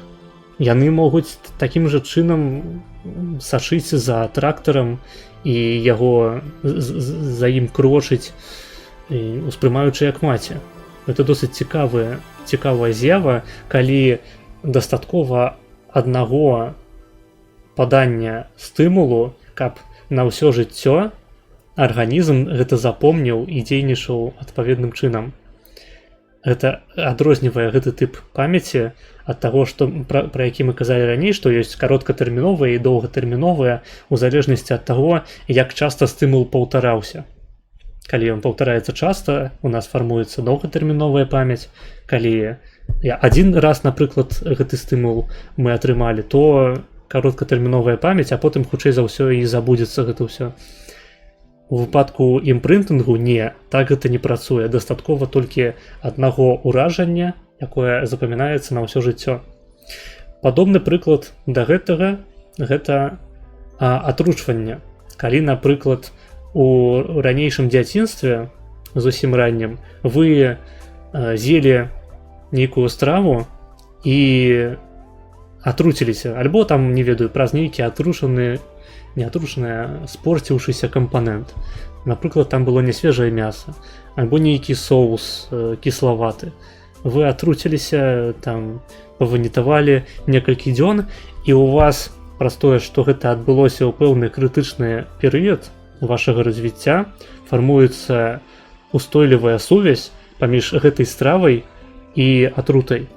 Яны могуць такім жа чынам сачыць за трактарам і яго за ім крочыць, успрымаючы як маці. Гэта досыць цікавая з'ява, калі дастаткова аднаго падання стымулу, каб на ўсё жыццё арганізм гэта запомніў і дзейнічаў адпаведным чынам. Гэта адрознівае гэты тып памяці ад таго, пра які мы казалі раней, што ёсць кароткатэрміновыя і доўгатэрміновыя у залежнасці ад таго, як часта стымул паўтараўся. Калі ён паўтараецца часта, у нас фармуецца доўгатэрміновая памяць. Калі адзін раз, напрыклад, гэты стымул мы атрымалі, то кароткатэрміновая памяць, а потым хутчэй за ўсё і забудзецца гэта ўсё. У выпадку імпрынтынгу не, так гэта не працуе. Дастаткова толькі аднаго ўражання, якое запамінаецца на ўсё жыццё. Падобны прыклад да гэтага гэта атручванне. Калі, напрыклад, у ранейшым дзяцінстве, зусім раннім, вы з'елі нейкую страву і атруціліся, альбо там, не ведаю, праз нейкі спорціўшыся кампанент. Напрыклад, там было нясвежае мяса, альбо нейкі соус кіславаты. Вы атруціліся, там паванітавалі некалькі дзён, і у вас праз тое, што гэта адбылося ў пэўны крытычны перыяд вашага развіцця, фармуецца устойлівая сувязь паміж гэтай стравай і атрутай.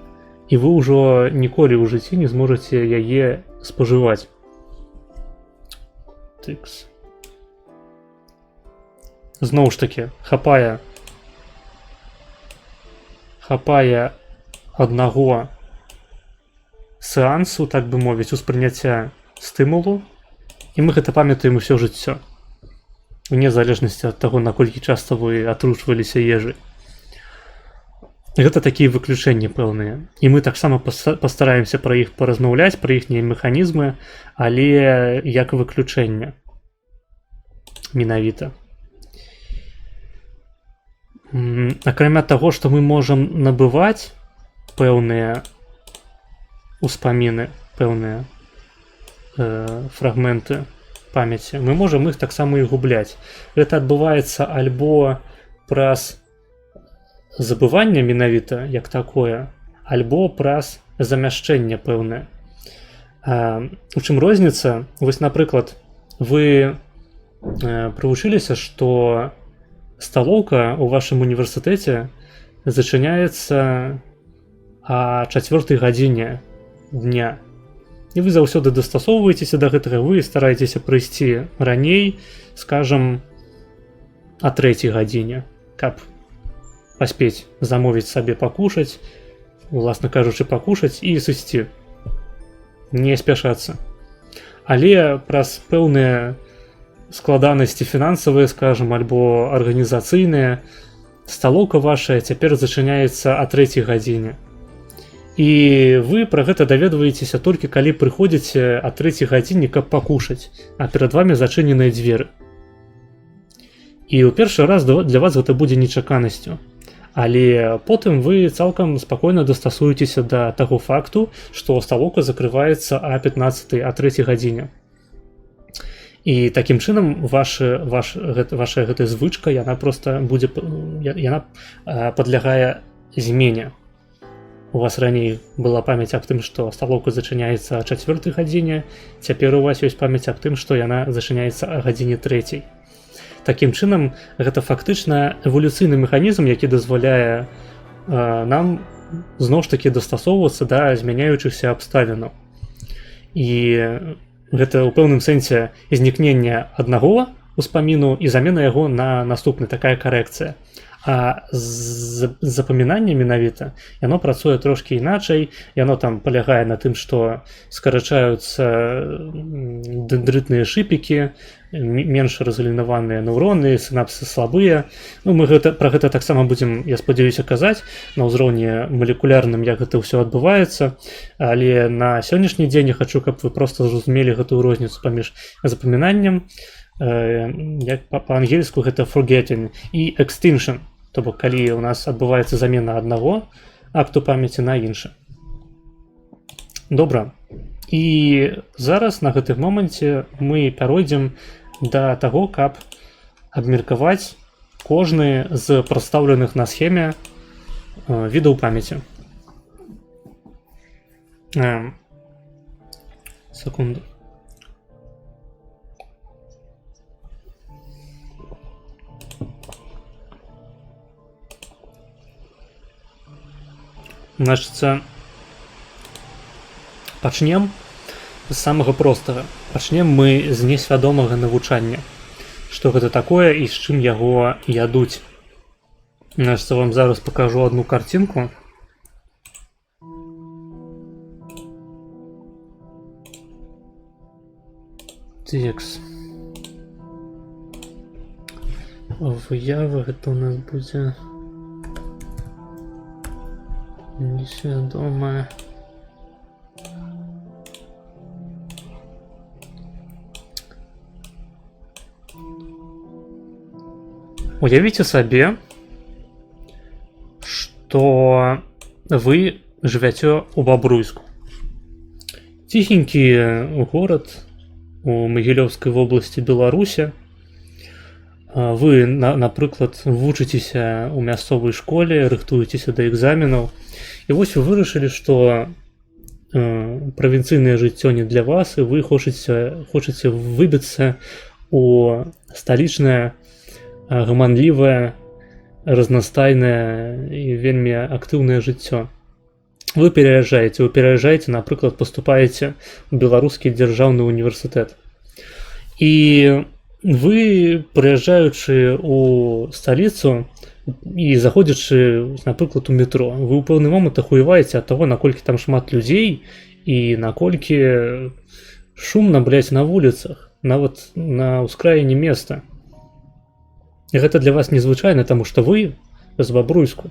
І вы ўжо ніколі ў жыцці не зможаце яе спажываць. Тыкс. Зноў ж такі, хапае аднаго сеансу, так бы мовіць, успрыняцця стымулу, і мы гэта памятаем усё жыццё. Вне залежнасці ад таго, наколькі часта вы атручваліся ежай. Гэта такія выключэнні пэўныя. І мы таксама пастараемся пра іх паразмаўляць, пра іхнія механізмы, але як выключэнне. Менавіта. Акрамя таго, што мы можам набываць пэўныя успаміны, пэўныя фрагменты памяці, мы можам іх таксама і губляць. Гэта адбываецца альбо праз забыванне менавіта як такое, альбо праз замяшчэнне пэўнае. У чым розніца? Вось, напрыклад, вы прывучыліся, што сталоўка ў вашым універсітэце зачыняецца о 4 гадзіне дня. І вы заўсёды дастасоўваецеся да гэтага, вы стараецеся прыйсці раней, скажам, о 3 гадзіне, каб паспець замовіць сабе пакушаць, уласна кажучы, пакушаць і сысці, не спяшацца. Але праз пэўныя складанасці фінансавыя, скажам, альбо арганізацыйныя, сталоўка ваша цяпер зачыняецца о 3 гадзіне. І вы пра гэта даведваецеся толькі калі прыходзіце о 3 гадзіне, каб пакушаць, а перад вамі зачыненыя дзверы. І ў першы раз для вас гэта будзе нечаканасцю. Але потым вы цалкам спакойна дастасуецеся да таго факту, што сталоўка закрываецца о 15 о 3 гадзіне. І такім чынам ваша гэтая звычка, яна проста будзе, яна падлягае змене. У вас раней была памяць аб тым, што сталоўка зачыняецца о 4 гадзіне, цяпер у вас ёсць памяць аб тым, што яна зачыняецца о гадзіне 3. Такім чынам, гэта фактычна эвалюцыйны механізм, які дазваляе нам зноў ж такі дастасоўвацца да змяняючыхся абставінаў. І гэта ў пэўным сэнсе знікнення аднаго успаміну і замена яго на наступны, такая карэкцыя. А з запамінаннем менавіта яно працуе трошкі іначай, яно там палягае на тым, што скарачаюцца дендрытныя шыпікі, менш разгалінаваныя нейроны, сінапсы слабыя. Ну, мы пра гэта таксама будзем, я спадзяюся, казаць на ўзроўні малекулярным, як гэта ўсё адбываецца. Але на сённяшні дзень я хачу, каб вы проста зразумелі гэтую розніцу паміж запамінаннем, як па-ангельску гэта forgetting, і extinction, то бок калі у нас адбываецца замена аднаго акту памяці на іншы. Добра. І зараз на гэтым моманце мы пяройдзем да таго, каб абмеркаваць кожны з прадстаўленых на схеме відаў памяці. Секунду. Значыцца, пачнем з самага простага. Пачнем мы з несвядомага навучання. Што гэта такое і з чым яго ядуць. Значыцца, вам зараз пакажу одну картинку. Текст. Выява, гэта у нас будзе несвядомае. Уявіце сабе, што вы жывяце ў Бабруйску. Ціхенькі горад у Магілёўскай вобласці Беларусі. Вы, напрыклад, вучыцеся ў мясцовай школе, рыхтуецеся да экзаменаў. І вось вы вырашылі, што правінцыйнае жыццё не для вас, і вы хочаце выбіцца у сталічнае, гаманлівае, разнастайнае і вельмі актыўнае жыццё. Вы пераязджаеце, напрыклад, паступаеце ў Беларускі дзяржаўны універсітэт. І вы, прыязджаючы ў сталіцу і заходзячы, напрыклад, у метро, вы ў пэўны момант ахуеваеце ад таго, наколькі там шмат людзей і наколькі шумна, на вуліцах, нават на ўскраіне места. І гэта для вас незвычайна, таму што вы з Бабруйску.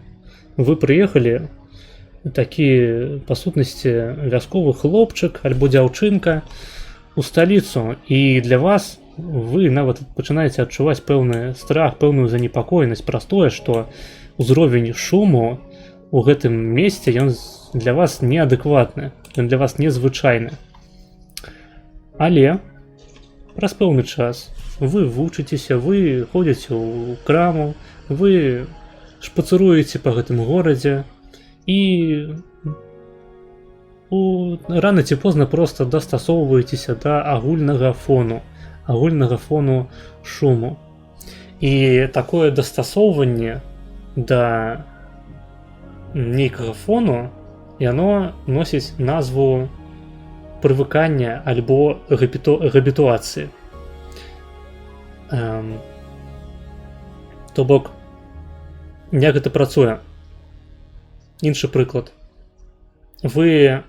Вы прыехалі такі, па сутнасці, вясковы хлопчык альбо дзяўчынка у сталіцу, і для вас вы нават пачынаеце адчуваць пэўны страх, пэўную занепакоенасць праз тое, што ўзровень шуму у гэтым месцы, ён для вас неадэкватны, ён для вас незвычайны. Але праз пэўны час вы вучыцеся, вы ходзіце ў краму, вы шпацыруеце па гэтым горадзе і рана ці позна проста дастасоўваецеся да агульнага фону шуму. І такое дастасоўванне да нейкага фону, яно носіць назву прывыкання альбо габітуацыі. То бок, як гэта працуе? Іншы прыклад. вы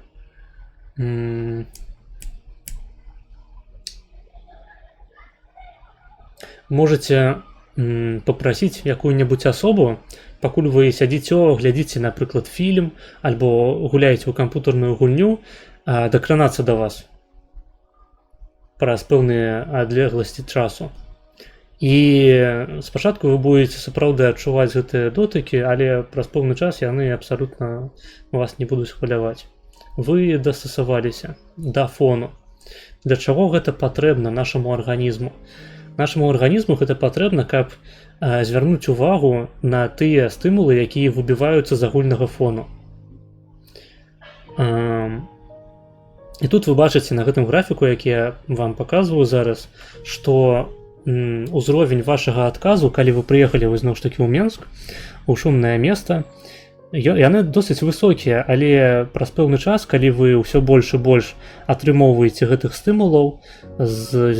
можете попросіць якую-небудзь асобу, пакуль вы сядзіце, глядзіце, напрыклад, фільм альбо гуляеце ў камп'ютарную гульню, дакранацца да вас праз пэўныя адлегласці часу. І спачатку вы будете сапраўды адчуваць гэтыя дотыкі, але праз пэўны час яны абсалютна вас не будуць хваляваць. Вы дастасаваліся да фону. Для чаго гэта патрэбна нашаму арганізму? Нашаму арганізму гэта патрэбна, каб звярнуць увагу на тыя стымулы, якія выбіваюцца з агульнага фону. І тут вы бачыце на гэтым графіку, які я вам паказваю зараз, што узровень вашага адказу, калі вы прыехалі зноў ж такі ў Менск, у шумнае место, яны досыць высокія, але праз пэўны час, калі вы ўсё больш і больш атрымоўваеце гэтых стымулаў з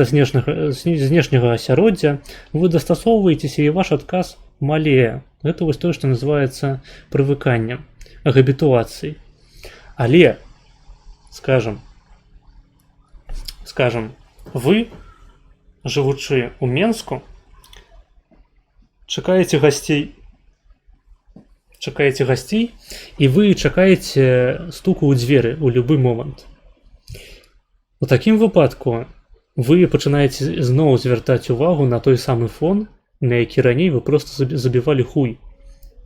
знешняга асяроддзя, вы дастасоўваецеся і ваш адказ малее. Гэта вось тое, што называецца прывыканнем, габітуацыяй. Але, скажам, вы, жывучы ў Менску, чакаеце гасцей, і вы чакаеце стуку ў дзверы ў любы момант. У такім выпадку вы пачынаеце зноў звяртаць увагу на той самы фон, на які раней вы проста забівалі хуй.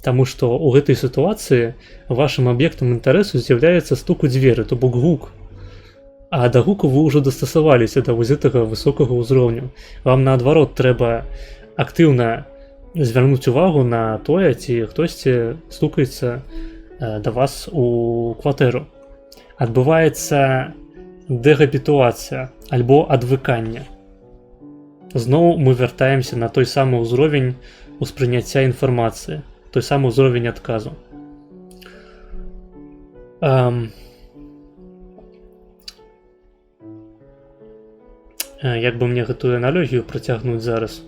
Таму што ў гэтай сітуацыі вашым аб'ектам інтарэсу з'яўляецца стук у дзверы, то бок гук. А да гуку вы ўжо дастасаваліся да вось гэтага высокага ўзроўню. Вам наадварот трэба актыўна звярнуць увагу на тое, ці хтосьці стукаецца да вас у кватэру. Адбываецца дэгабітуацыя альбо адвыканне. Зноў мы вяртаемся на той самы ўзровень успрыняцця інфармацыі, той самы ўзровень адказу. Як бы мне гэтую аналогію працягнуць зараз?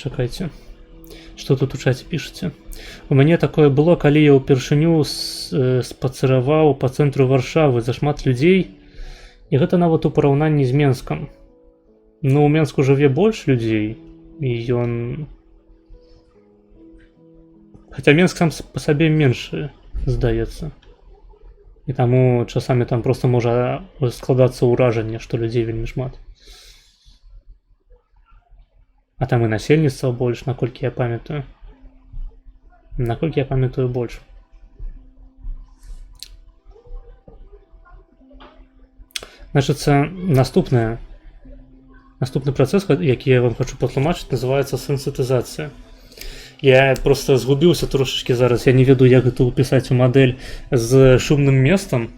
Чакайце, што тут у чаце пішаце? У мяне такое было, калі я ўпершыню спацыраваў па цэнтру Варшавы зашмат людзей, і гэта нават у параўнанні з Менскам. Ну, у Менску жыве больш людзей, і ён... Хаця Менск сам па сабе меншы, здаецца. І таму часамі там проста можа складацца ўражанне, што людзей вельмі шмат. А там і насельніцтва больш, наколькі я памятаю. Наколькі я памятаю больш. Значыцца, наступны працэс, які я вам хочу патлумачыць, называецца сенсітызацыя. Я просто згубіўся трошачкі зараз, я не ведаю, як гэта ўпісаць у мадэль з шумным местам,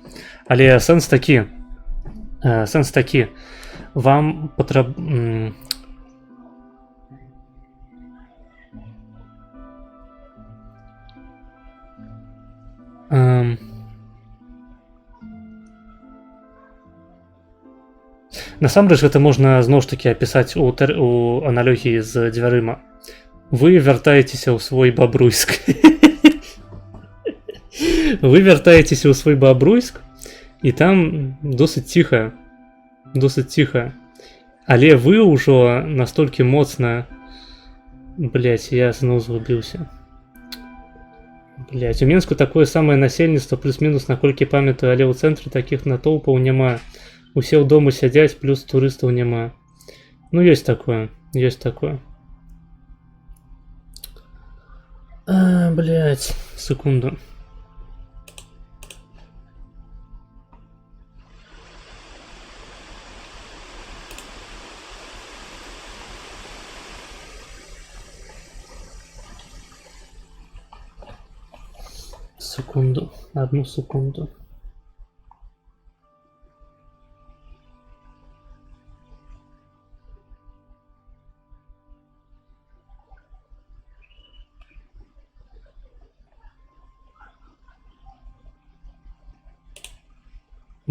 але сэнс такі. Вам патрэбна... Насамрэч гэта можна зноў ж такі апісаць у аналогіі з дзвярыма. Вы вяртаецеся ў свой Бабруйск. Вы вяртаецеся ў свой Бабруйск, і там досыць ціха. Але вы ўжо настолькі моцна... Блядь, я зноў згубіўся. Блядь, у Менску такое самае насельніцтва, плюс-мінус, наколькі памятаю, але ў цэнтры такіх натоўпаў няма. Усе ў дому сядзяць, плюс турыстаў няма. Ну, ёсць такое. Блядь, секунду. Одну секунду.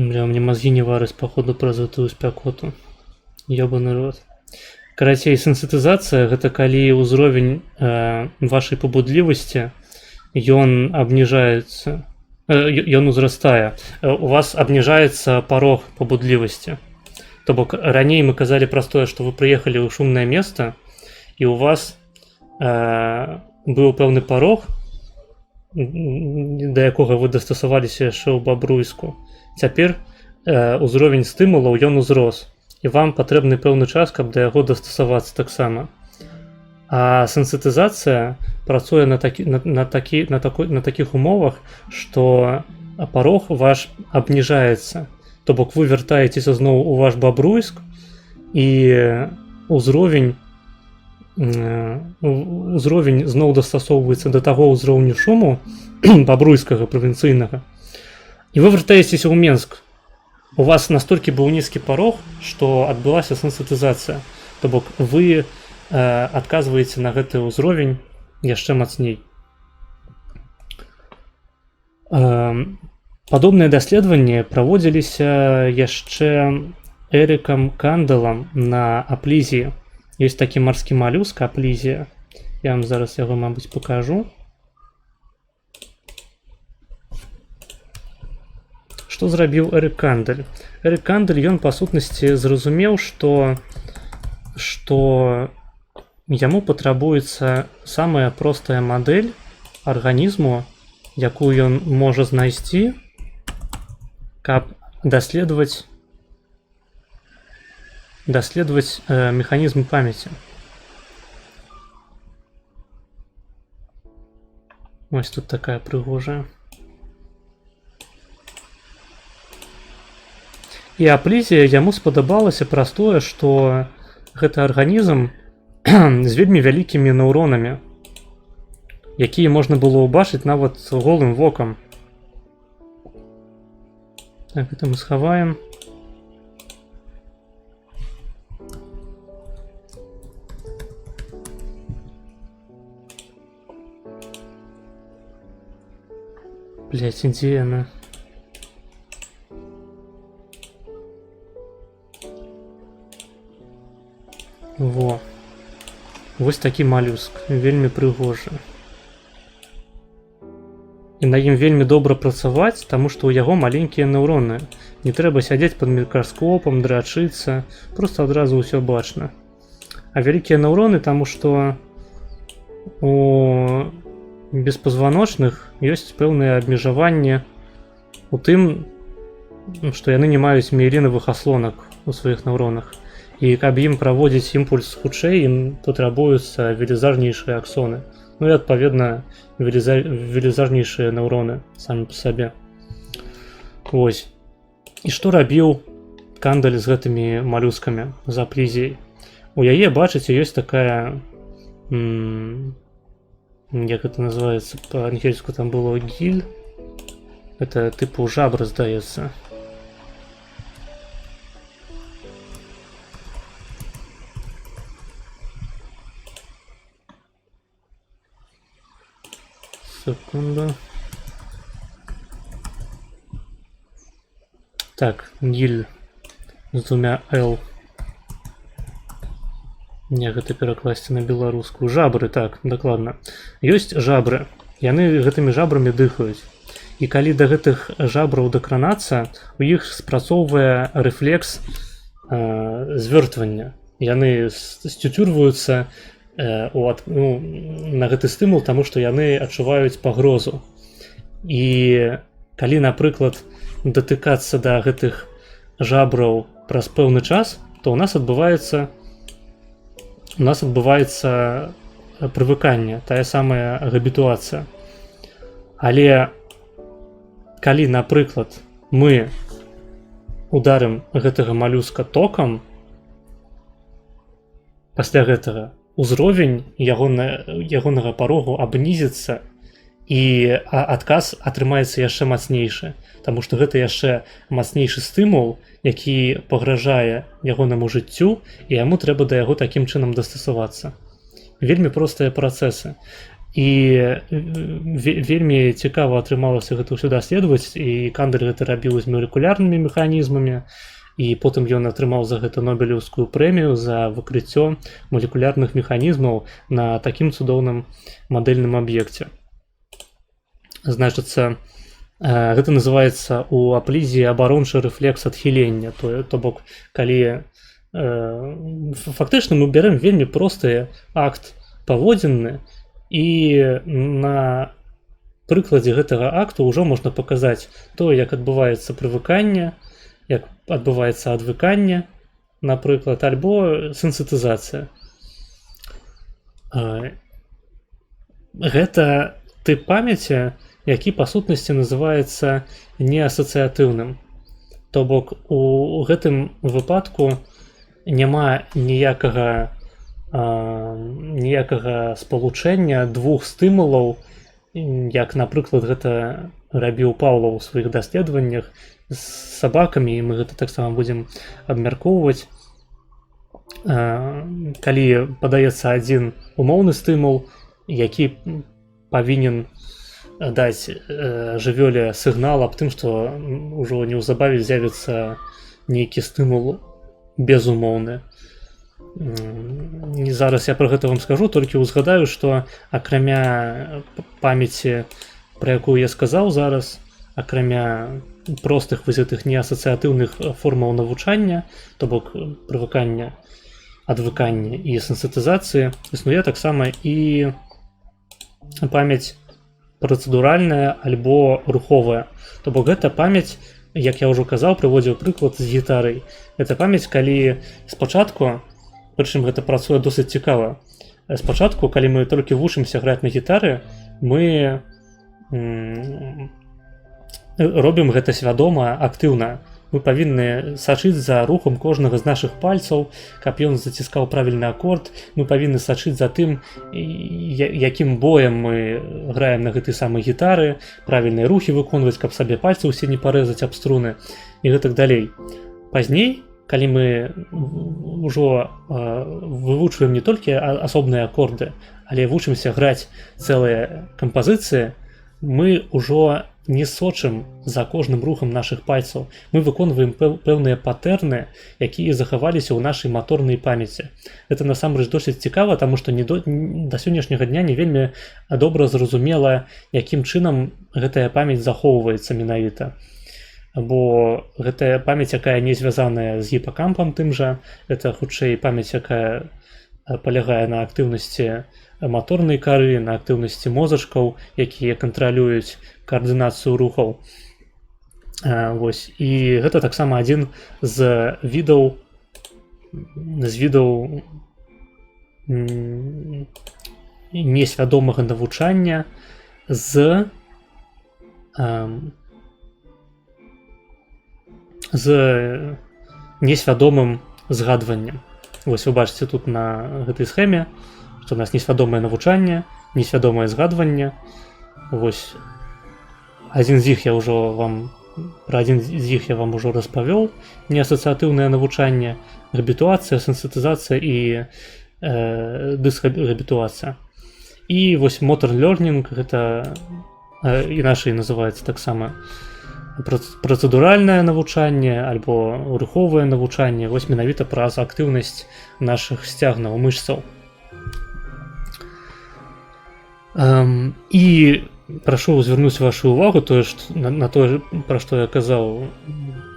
Бля, мне мозги не варыць, походу, праз гэтую спякоту. Ёбаный рот. Карацей, сенсітызацыя гэта калі ўзровень вашай пабудлівасці ён абніжаецца, ён узрастае. У вас абніжаецца парог пабудлівасці. То бок раней мы казалі пра тое, што вы прыехалі ў шумнае месца і у вас быў пэўны парог, да якога вы дастасаваліся яшчэ ў Бабруйску. Цяпер ўзровень стымулаў ён узрос. І вам патрэбны пэўны час, каб да яго дастасавацца таксама. А сенсітызацыя працуе на такіх умовах, што парог ваш абніжаецца. То бок вы вяртаецеся зноў у ваш Бабруйск, і ўзровень зноў дастасоўваецца да таго ўзроўню шуму бабруйскага правінцыйнага. І вы вяртаецеся ў Менск. У вас настолькі быў нізкі парог, што адбылася сенсітызацыя. То бок вы адказваеце на гэты ўзровень яшчэ мацней. Падобныя даследаванні праводзіліся яшчэ Эрікам Кандалам на Аплізіі. Ёсць такі марскі малюск Аплізія. Я вам зараз яго, мабыць, пакажу. Што зрабіў Эрік Кандаль? Эрік Кандаль, ён па сутнасці зразумеў, што яму патрабуецца самая простая мадэль арганізму, якую ён можа знайсці, каб даследаваць механізм памяці. Вось тут такая прыгожая. І Аплізія яму спадабалася праз тое, што гэта арганізм з вельмі вялікімі нейронамі, якія можна было ўбачыць нават голым вокам. Так, гэта мы схаваем. Блять, ідзе яна. Во. Вось такі малюск, вельмі прыгожы. І на ім вельмі добра працаваць, таму што ў яго маленькія нейроны. Не трэба сядзець пад мікраскопам, драчыцца, проста адразу ўсё бачна. А вялікія нейроны, таму што у беспазваночных ёсць пэўныя абмежаванні у тым, што яны не маюць міелінавых аслонак у сваіх нейронах. І каб ім праводзіць імпульс хутчэй, ім патрабуюцца велізарнейшыя аксоны. Ну і адпаведна велізарнейшыя нейроны самі па сабе. Вось. І што рабіў Кандаль з гэтымі малюскамі з Аплізіяй? У яе, бачыце, ёсць такая, як гэта называецца па-ангельску, там было гіль. Это тыпу жабра, здаецца. Секунду. Так, гіль з двумя L. Не, гэта перакласці на беларускую. Жабры, так, дакладна. Ёсць жабры. Яны гэтымі жабрамі дыхаюць. І калі да гэтых жабраў дакранацца, у іх спрацоўвае рэфлекс звёртвання. Яны сцюцюрваюцца на гэты стымул, таму што яны адчуваюць пагрозу. І калі, напрыклад, датыкацца да гэтых жабраў праз пэўны час, то ў нас адбываецца прывыканне, тая самая габітуацыя. Але калі, напрыклад, мы ударым гэтага малюска токам, пасля гэтага ўзровень ягонага парогу абнізіцца, і адказ атрымаецца яшчэ мацнейшы, таму што гэта яшчэ мацнейшы стымул, які пагражае ягонаму жыццю, і яму трэба да яго такім чынам дастасавацца. Вельмі простыя працэсы. І вельмі цікава атрымалася гэта ўсё даследаваць, і Кандэль гэта рабіў з молекулярнымі механізмамі, і потым ён атрымаў за гэта Нобелеўскую прэмію за выкрыццё молекулярных механізмаў на такім цудоўным мадэльным аб'екце. Значыцца, гэта называецца у аплізе абарончы рэфлекс адхілення, то бок калі фактычна мы бярэм вельмі просты акт паводзінны, і на прыкладзе гэтага акту ўжо можна паказаць тое, як адбываецца прывыканне, як адбываецца адвыканне, напрыклад, альбо сінсетызацыя. Гэта тып памяці, які па сутнасці называецца неасацыятыўным. То бок у гэтым выпадку няма ніякага спалучэння двух стымулаў, як, напрыклад, гэта рабіў Паўлаў у сваіх даследаваннях з сабакамі, і мы гэта таксама будзем абмяркоўваць. Калі падаецца адзін умоўны стымул, які павінен даць жывёле сігнал аб тым, што ўжо неўзабаве з'явіцца нейкі стымул безумоўны. Зараз я пра гэта вам скажу, толькі ўзгадаю, што акрамя памяці, пра якую я сказаў зараз, акрамя простых вызятых неасацыятыўных формаў навучання, то бок прывыкання, адвыкання і сінсетызацыі, існуе таксама і памяць працэдуральная альбо руховая. То бок гэта памяць, як я ўжо казаў, прыводзіў прыклад з гітарай. Гэта памяць, калі спачатку, прычым гэта працуе досыць цікава. Спачатку, калі мы толькі вучымся граць на гітары, мы робім гэта свядома, актыўна. Мы павінны сачыць за рухам кожнага з нашых пальцаў, каб ён заціскаў правільны акорд. Мы павінны сачыць за тым, якім боем мы граем на гэтай самай гітары, правільныя рухі выконваць, каб сабе пальцы ўсе не парэзаць аб струны і гэтак далей. Пазней, калі мы ўжо вывучваем не толькі асобныя акорды, але вучымся граць цэлыя кампазіцыі, мы ўжо не сочым за кожным рухам нашых пальцаў. Мы выконваем пэўныя патэрны, якія захаваліся ў нашай маторнай памяці. Гэта насамрэч досыць цікава, таму што да сённяшняга дня не вельмі добра зразумела, якім чынам гэтая памяць захоўваецца менавіта. Бо гэтая памяць, якая не звязаная з гіпакампам тым жа, гэта хутчэй памяць, якая палягае на актыўнасці маторнай кары, на актыўнасці мозачкаў, якія кантралююць каардынацыю рухаў. І гэта таксама адзін з відаў несвядомага навучання з несвядомым згадваннем. Вось вы бачыце тут на гэтай схеме, што у нас несвядомае навучанне, несвядомае згадванне. Вось адзін з іх я ўжо вам распавёў. Неасацыятыўнае навучанне, габітуацыя, сенсітызацыя і дысгабітуацыя. І вось мотор лёрнінг, гэта іначай называецца таксама працэдуральнае навучанне альбо руховае навучанне, вось менавіта праз актыўнасць нашых сцягнаў, мышцаў. І прашу звярнуць вашу ўвагу на тое, пра што я казаў,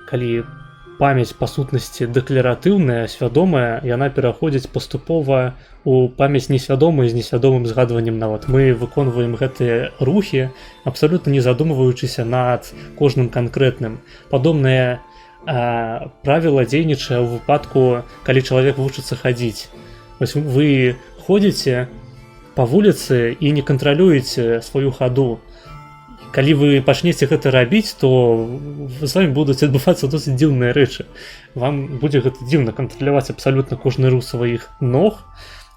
калі памяць па сутнасці дэкларатыўная, свядомая, яна пераходзіць паступова у памяць несвядомую з несвядомым згадваннем нават. Мы выконваем гэтыя рухі, абсалютна не задумваючыся над кожным канкрэтным. Падобнае правіла дзейнічае ў выпадку, калі чалавек вучыцца хадзіць. Вось вы ходзіце па вуліцы і не кантралюеце сваю хаду. Калі вы пачнеце гэта рабіць, то з вамі будуць адбывацца досыць дзіўныя рэчы. Вам будзе гэта дзіўна кантраляваць абсалютна кожны рух сваіх ног,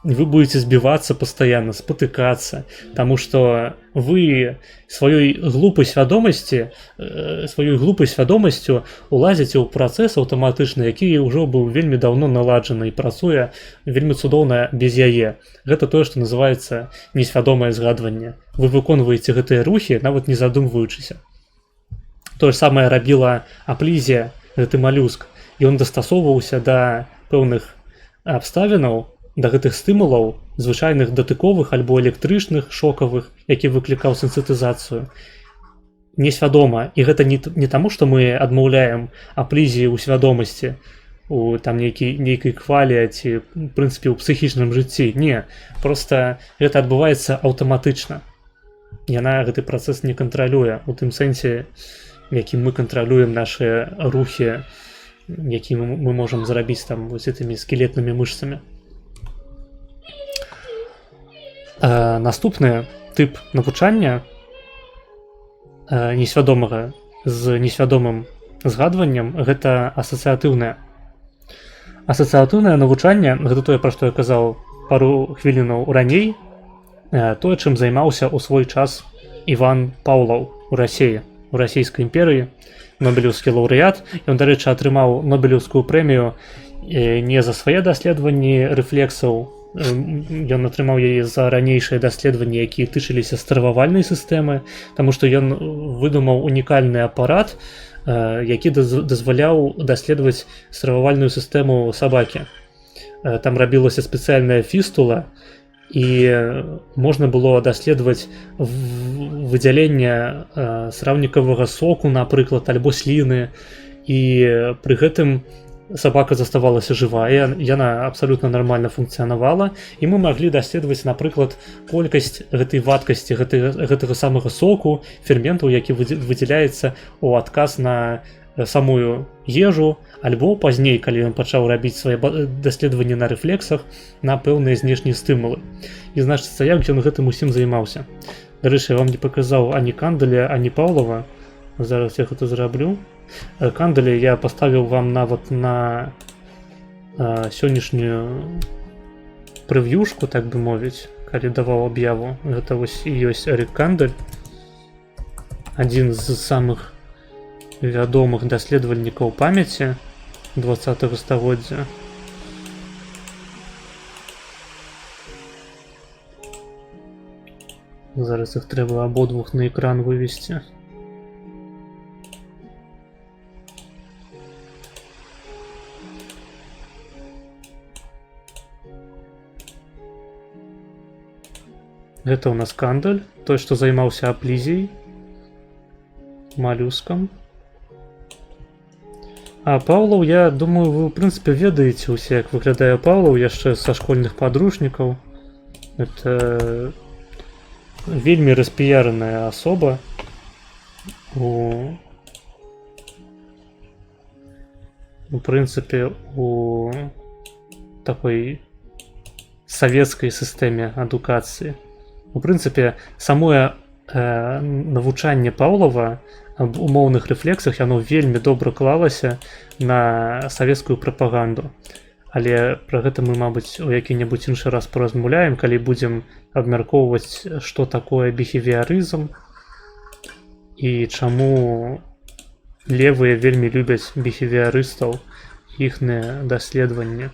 вы будете сбиваться постоянно, спотыкаться, потому что вы сваёй глупай свядомасці сваёй глупай свядомасцю улазіце ў працэс аўтаматычны, які ўжо быў вельмі даўно наладжаны і працуе вельмі цудоўна без яе. Гэта тое, што называецца несвядомае згадванне. Вы выконваеце гэтыя рухі, нават не задумваючыся. Тое ж самае рабіла аплізія, гэты малюск. Ён дастасоўваўся да пэўных абставінаў, да гэтых стымулаў, звычайных датыковых альбо электрычных, шокавых, які выклікаў сенсітызацыю. Несвядома. І гэта не таму, што мы адмаўляем аплізіі ў свядомасці, у там нейкай хвалі ці, в прынцыпе, у псіхічным жыцці. Не. Проста гэта адбываецца аўтаматычна. Яна гэты працэс не кантралюе, у тым сэнсе, якім мы кантралюем нашыя рухі, які мы можам зрабіць там вось гэтымі скелетнымі мышцамі. Наступны тып навучання несвядомага з несвядомым згадваннем — гэта асацыятыўнае. Асацыятыўнае навучанне — гэта тое, пра што я казаў пару хвілінаў раней, тое, чым займаўся ў свой час Іван Паўлаў у Расіі, у расійскай імперыі, нобелеўскі лаўрэат. Ён, дарэчы, атрымаў нобелеўскую прэмію не за свае даследаванні рэфлексаў, ён атрымаў яе за ранейшыя даследаванні, якія тычыліся стрававальнай сістэмы, таму што ён выдумаў унікальны апарат, які дазваляў даследаваць стрававальную сістэму сабакі. Там рабілася спецыяльная фістула, і можна было даследаваць выдзяленне сраўнікавага соку, напрыклад, альбо сліны, і пры гэтым сабака заставалася жывая, яна абсалютна нармальна функцыянавала, і мы маглі даследаваць, напрыклад, колькасць гэтай вадкасці, гэтага самага соку, ферментаў, які выдзяляецца ў адказ на самую ежу, альбо пазней, калі ён пачаў рабіць свае даследаванні на рэфлексах, на пэўныя знешнія стымулы. І, значыцца, як ён гэтым усім займаўся. Дарэчы, я вам не паказаў ані Кандаля, ані Паўлава. Зараз я гэта зраблю. Кандаля я паставіў вам нават на сённяшнюю прэв'юшку, так бы мовіць, калі даваў аб'яву. Гэта вось і ёсць Эрік Кандаль, адзін з самых вядомых даследавальнікаў памяці 20-го стагоддзя. Зараз іх трэба абодвух на экран вывесці. Гэта ў нас Кандаль, той, што займаўся аплізіяй, малюскам. А Паўлаў, я думаю, вы, ў прынцыпе, ведаеце ўсе, як выглядае Паўлаў яшчэ са школьных падручнікаў. Это вельмі распіяраная асоба у прынцыпе, у такой савецкай сістэме адукацыі. У прынцыпе, самое навучанне Паўлава аб умоўных рэфлексах, яно вельмі добра клалася на савецкую прапаганду. Але пра гэта мы, мабыць, у які-небудзь іншы раз паразмаўляем, калі будзем абмяркоўваць, што такое біхевіярызм і чаму левыя вельмі любяць біхевіярыстаў, іхныя даследаванні.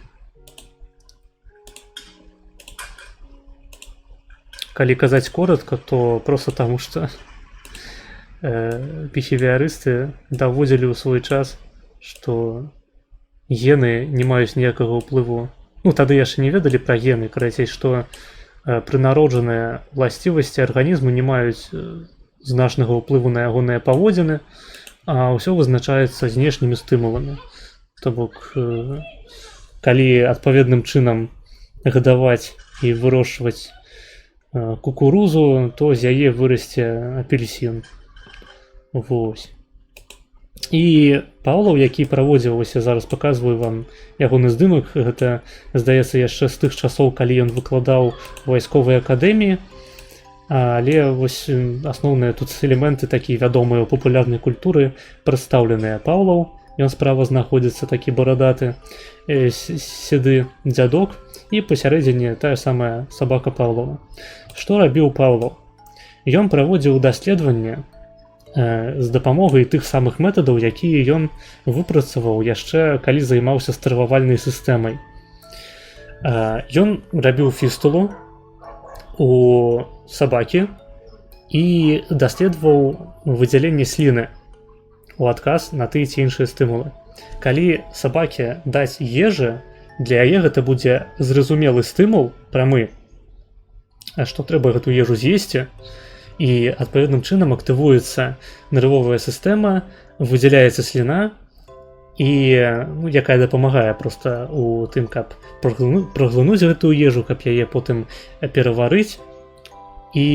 Калі казаць коротка, то проста таму, што біхевіярысты даводзілі ў свой час, што гены не маюць ніякага ўплыву. Ну, тады яшчэ не ведалі пра гены, карацей, што прынароджаныя ўласцівасці арганізму не маюць значнага ўплыву на ягоныя паводзіны, а ўсё вызначаецца знешнімі стымуламі. То бок, калі адпаведным чынам гадаваць і вырошчваць кукурузу, то з яе вырасце апельсін. Вось. І Паўлаў, які праводзіў, вось я зараз паказваю вам ягоны здымак, гэта, здаецца, яшчэ з тых часоў, калі ён выкладаў у вайсковай акадэміі, але вось асноўныя тут элементы такія вядомыя ў папулярнай культуры прадстаўленыя. Паўлаў, ён справа знаходзіцца такі барадаты седы дзядок, і пасярэдзіне тая самая сабака Паўлова. Што рабіў Паўлов? Ён праводзіў даследаванне з дапамогай тых самых метадаў, якія ён выпрацаваў яшчэ калі займаўся стрававальнай сістэмай. Ён рабіў фістулу у сабакі і даследаваў выдзяленне сліны у адказ на тыя ці іншыя стымулы. Калі сабаке даць ежы, для яе гэта будзе зразумелы стымул прамы, што трэба гэту ежу з'есці, і адпаведным чынам актывуецца нервовая сістэма, выдзяляецца сліна, і якая дапамагае проста у тым, каб праглынуць гэтую ежу, каб яе потым пераварыць. І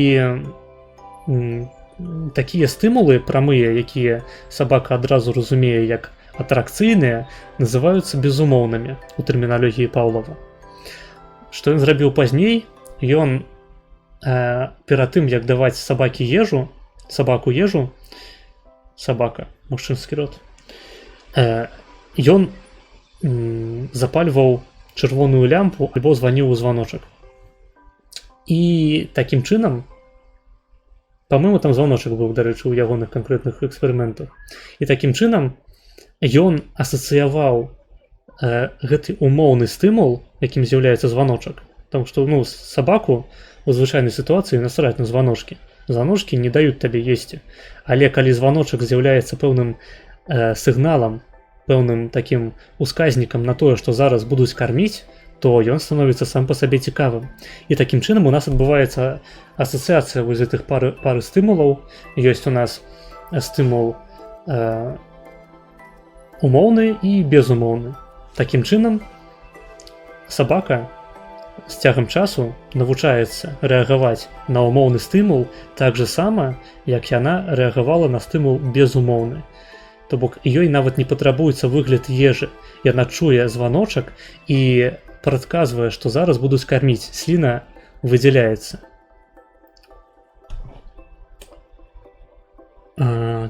такія стымулы прамыя, якія сабака адразу разумее як атракцыйныя, называюцца безумоўнымі у тэрміналогіі Паўлова. Што ён зрабіў пазней? Ён перад тым, як даваць сабаку ежу, сабака, мужчынскі род, ён запальваў чырвоную лямпу альбо званіў у званочак. І такім чынам, па-мойму, там званочак быў, дарэчы, у ягоных канкрэтных эксперыментах. І такім чынам ён асацыяваў гэты умоўны стымул, якім з'яўляецца званочак. Таму што сабаку у звычайнай сітуацыі насраць на званочкі. Званочкі не даюць табе есці. Але калі званочак з'яўляецца пэўным сігналам, пэўным такім усказнікам на тое, што зараз будуць карміць, то ён становіцца сам па сабе цікавым. І такім чынам у нас адбываецца асацыяцыя вось гэтых пары стымулаў. Ёсць у нас стымул умоўны і безумоўны. Такім чынам сабака з цягам часу навучаецца рэагаваць на умоўны стымул так же сама, як яна рэагавала на стымул безумоўны. То бок ёй нават не патрабуецца выгляд ежы. Яна чуе званочак і прадказвае, што зараз будуць карміць. Сліна выдзяляецца.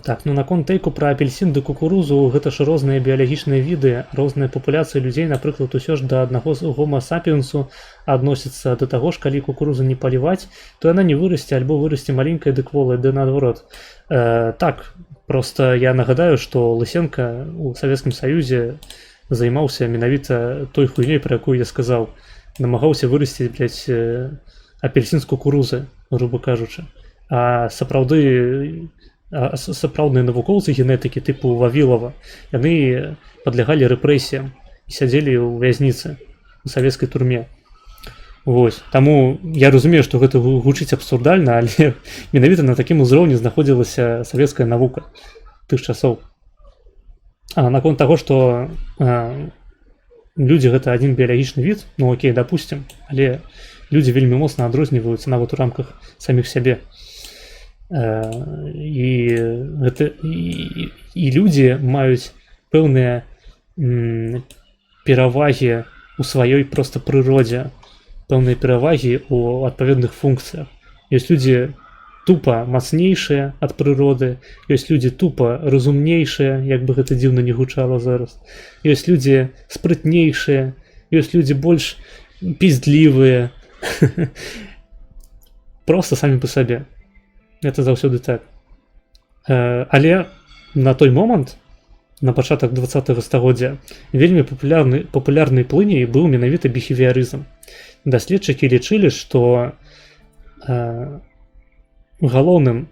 Так, наконт тэйку пра апельсін ды кукурузу, гэта ж розныя біялагічныя віды, розныя папуляцыі людзей, напрыклад, усё ж да аднаго гома сапіенсу адносіцца да таго ж, калі кукурузу не паліваць, то яна не вырасце альбо вырасце маленькая ды кволая, ды наадварот. Так, проста я нагадаю, што Лысенка у Савецкім Саюзе займаўся менавіта той хуйнёй, пра якую я сказаў. Намагаўся вырасціць, апельсін з кукурузы, груба кажучы. А сапраўдныя навукоўцы генетыкі тыпу Вавілова, яны падлягалі рэпрэсіям і сядзелі ў вязніцы у савецкай турме. Вось. Таму я разумею, што гэта гучыць абсурдальна, але менавіта на такім узроўні знаходзілася савецкая навука тых часоў. Наконт таго, што людзі гэта адзін біялагічны від, окей, дапусцім, але людзі вельмі моцна адрозніваюцца нават у рамках саміх сябе. І людзі маюць пэўныя перавагі у сваёй проста прыродзе, пэўныя перавагі ў адпаведных функцыях. Ёсць людзі тупа мацнейшыя ад прыроды, ёсць людзі тупа разумнейшыя, як бы гэта дзіўна не гучала зараз. Ёсць людзі спрытнейшыя, ёсць людзі больш піздлівыя. Проста самі па сабе. Это заўсёды так. Але на той момант, на пачатак 20-го стагоддзя, вельмі папулярнай плыняй быў менавіта біхевіярызм. Даследчыкі лічылі, што галоўным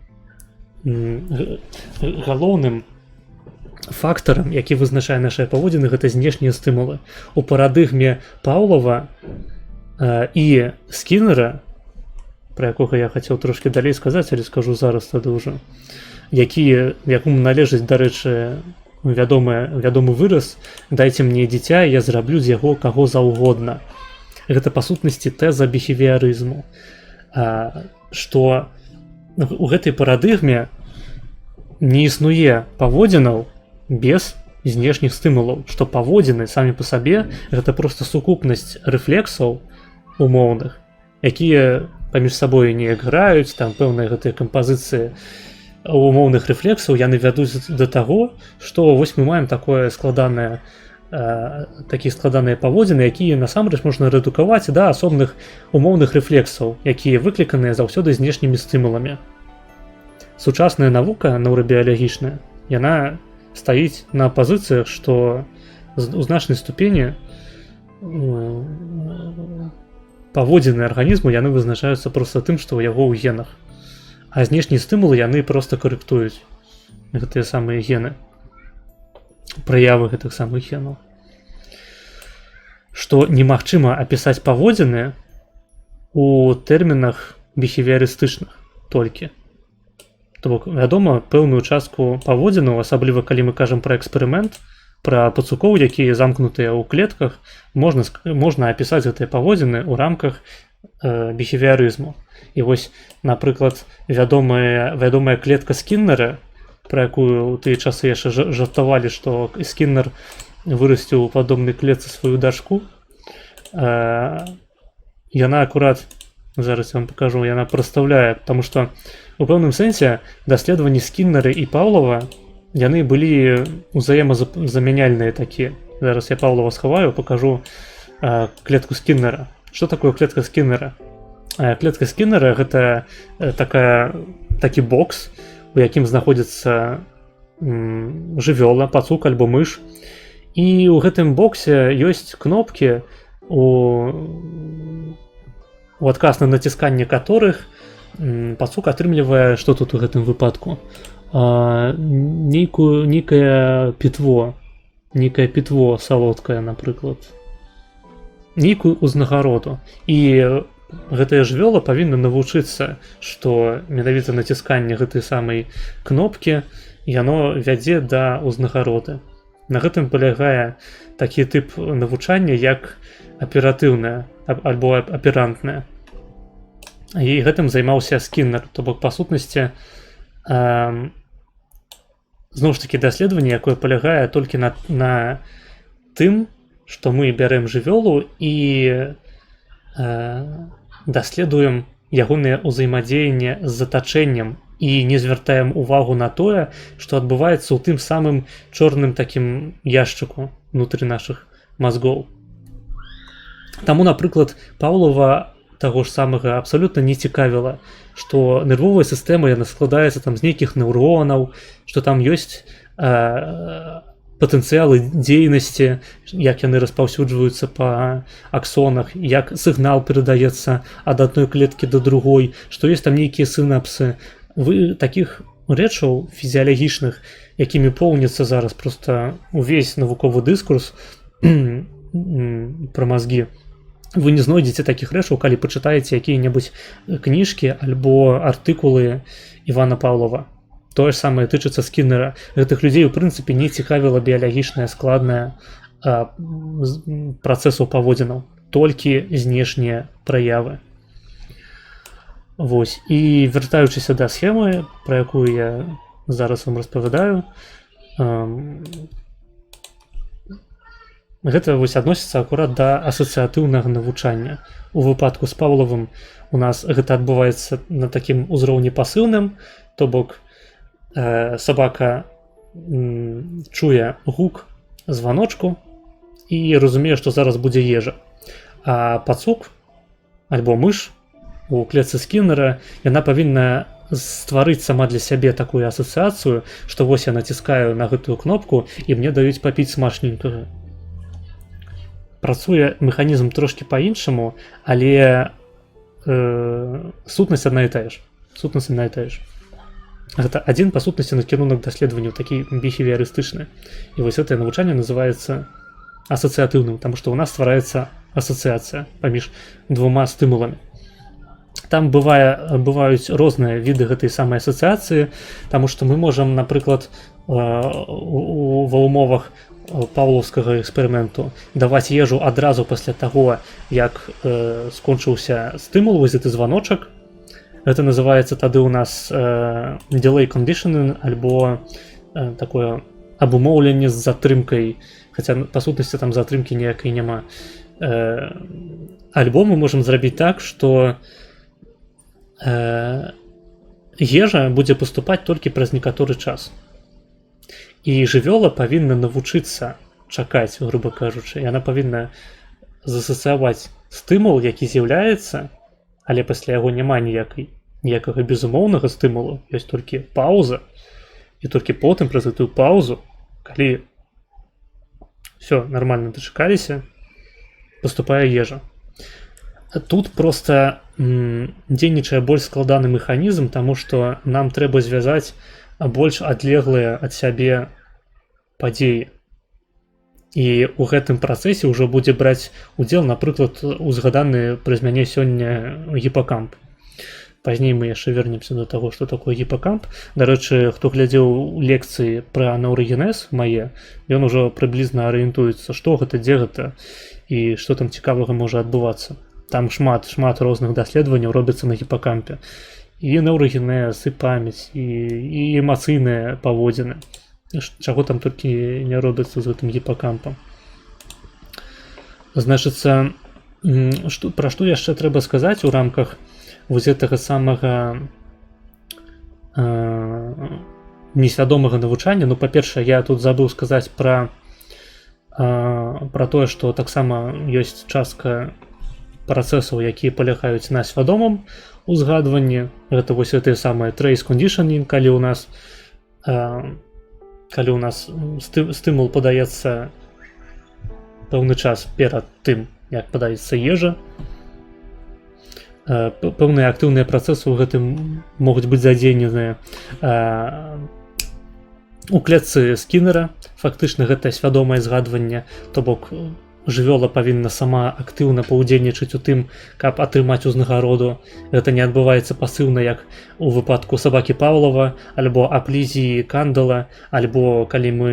фактарам, які вызначае нашыя паводзіны, гэта знешнія стымулы. У парадыгме Паўлова і Скіннера, пра якога я хацеў трошкі далей сказаць, але скажу зараз тады ўжо, якому належыць, дарэчы, вядомы выраз «Дайце мне дзіця, я зраблю з яго каго заўгодна». Гэта, па сутнасці, тэза біхевіярызму. Што у гэтай парадыгме не існуе паводзінаў без знешніх стымулаў, што паводзіны самі па сабе гэта проста сукупнасць рэфлексаў умоўных, якія паміж сабой неяк граюць, там пэўныя гэтыя кампазіцыі умоўных рэфлексаў яны вядуць да таго, што вось мы маем такое складанае такія складаныя паводзіны, якія насамрэч можна рэдукаваць да асобных умоўных рэфлексаў, якія выкліканыя заўсёды знешнімі стымуламі. Сучасная навука нейрабіялагічная, яна стаіць на пазіцыях, што у значнай ступені паводзіны арганізму яны вызначаюцца проста тым, што ў яго ў генах. А знешнія стымулы яны проста карэктуюць гэтыя самыя гены, праявы гэтых самых генаў. Што немагчыма апісаць паводзіны у тэрмінах біхевіярыстычных толькі. То бок, вядома, пэўную частку паводзінаў, асабліва калі мы кажам пра эксперымент, пра пацукоў, якія замкнутыя ў клетках, можна апісаць гэтыя паводзіны ў рамках біхевіярызму. І вось, напрыклад, вядомая клетка Скіннера, пра якую ў тыя часы яшчэ жартавалі, што Скіннер вырасціў у падобнай клетцы сваю дачку. Яна акурат, зараз я вам пакажу, яна прадстаўляе, таму што у пэўным сэнсе даследаванні Скіннера і Паўлова яны былі узаемазамяняльныя такія. Зараз я Паўлова схаваю, пакажу клетку Скіннера. Што такое клетка Скіннера? Клетка Скіннера гэта такі бокс, у якім знаходзіцца жывёла, пацук альбо мыш. І ў гэтым боксе ёсць кнопкі, у адказ на націсканне которых пацук атрымлівае, што тут у гэтым выпадку, нейкае пітво салодкае, напрыклад, нейкую узнагароду. І гэтая жывёла павінна навучыцца, што менавіта націсканне гэтай самай кнопкі яно вядзе да узнагароды. На гэтым палягае такі тып навучання, як аператыўнае альбо аперантнае. І гэтым займаўся Скіннер. То бок, па сутнасці, зноў ж такі даследаванне, якое палягае толькі на тым, што мы бярэм жывёлу і даследуем ягонае ўзаемадзеянне з затачэннем і не звяртаем увагу на тое, што адбываецца ў тым самым чорным такім яшчыку внутры нашых мазгоў. Таму, напрыклад, Паўлова таго ж самага абсалютна не цікавіла, што нервовая сістэма яна складаецца там з нейкіх нейронаў, што там ёсць патэнцыялы дзейнасці, як яны распаўсюджваюцца па аксонах, як сігнал перадаецца ад адной клеткі да другой, што ёсць там нейкія сінапсы. Такіх рэчаў фізіялагічных, якімі поўніцца зараз проста увесь навуковы дыскурс пра мазгі, вы не знойдзеце такіх рэчаў, калі пачытаеце якія-небудзь кніжкі альбо артыкулы Івана Паўлова. Тое ж самае тычыцца Скіннера. Гэтых людзей, у прынцыпе, не цікавіла біялагічная складная працэсу паводзінаў, толькі знешнія праявы. Вось. І вяртаючыся да схемы, пра якую я зараз вам распавядаю, гэта вось адносіцца акурат да асацыятыўнага навучання. У выпадку з Паўлавым у нас гэта адбываецца на такім узроўні пасыўным, то бок сабака чуе гук званочку і разумее, што зараз будзе ежа. А пацук альбо мыш у клетцы Скіннера, яна павінна стварыць сама для сябе такую асацыяцыю, што вось я націскаю на гэтую кнопку і мне даюць папіць смачненькага. Працуе механізм трошкі па-іншаму, але сутнасць адна і тая ж. Гэта адзін па сутнасці накірунак даследаванняў, такі біхевіярыстычны. І вось гэтае навучанне называецца асацыятыўным, таму што ў нас ствараецца асацыяцыя паміж двума стымуламі. Там бываюць розныя віды гэтай самай асацыяцыі, таму што мы можам, напрыклад, ва ўмовах паўлаўскага эксперыменту даваць ежу адразу пасля таго, як скончыўся стымул, вось гэты званочак. Гэта называецца тады ў нас delay conditioning альбо такое абумоўленне з затрымкай, хаця па сутнасці там затрымкі ніякай няма. Альбо мы можам зрабіць так, што ежа будзе паступаць толькі праз некаторы час. І жывёла павінна навучыцца чакаць, груба кажучы. Яна павінна засацыяваць стымул, які з'яўляецца, але пасля яго няма ніякага безумоўнага стымулу, ёсць толькі пауза, і толькі потым праз гэтую паузу, калі все нармальна дачакаліся, паступае ежа. Тут проста дзейнічае больш складаны механізм, таму што нам трэба звязаць больш адлеглыя ад сябе падзеі. І ў гэтым працэсе ўжо будзе браць удзел, напрыклад, узгаданы праз мяне сёння гіпакамп. Пазней мы яшчэ вернемся до таго, што такое гіпакамп. Дарэчы, хто глядзеў лекцыі пра неурогенез мае, ён ужо прыблізна арыентуецца, што гэта, дзе гэта і што там цікавага можа адбывацца. Там шмат розных даследаванняў робяцца на гіпакампе. І неурогенез, і памяць, і эмацыйныя паводзіны. Чаго там толькі не робіцца з гэтым гіпакампам. Значыцца, пра што яшчэ трэба сказаць у рамках вось гэтага самага несвядомага навучання. Ну, па-першае, я тут забыў сказаць пра тое, што таксама ёсць частка працэсаў, якія палягаюць на свядомым узгадванні. Гэта вось гэтыя самыя trace conditioning, калі у нас стымул падаецца пэўны час перад тым, як падаецца ежа. Пэўныя актыўныя працэсы ў гэтым могуць быць задзейненыя у клетцы Скіннера. Фактычна гэта свядомае згадванне, то бок жывёла павінна сама актыўна паўдзельнічаць у тым, каб атрымаць узнагароду. Гэта не адбываецца пасыўна, як у выпадку сабакі Павлова, альбо аплізіі Кандала, альбо калі мы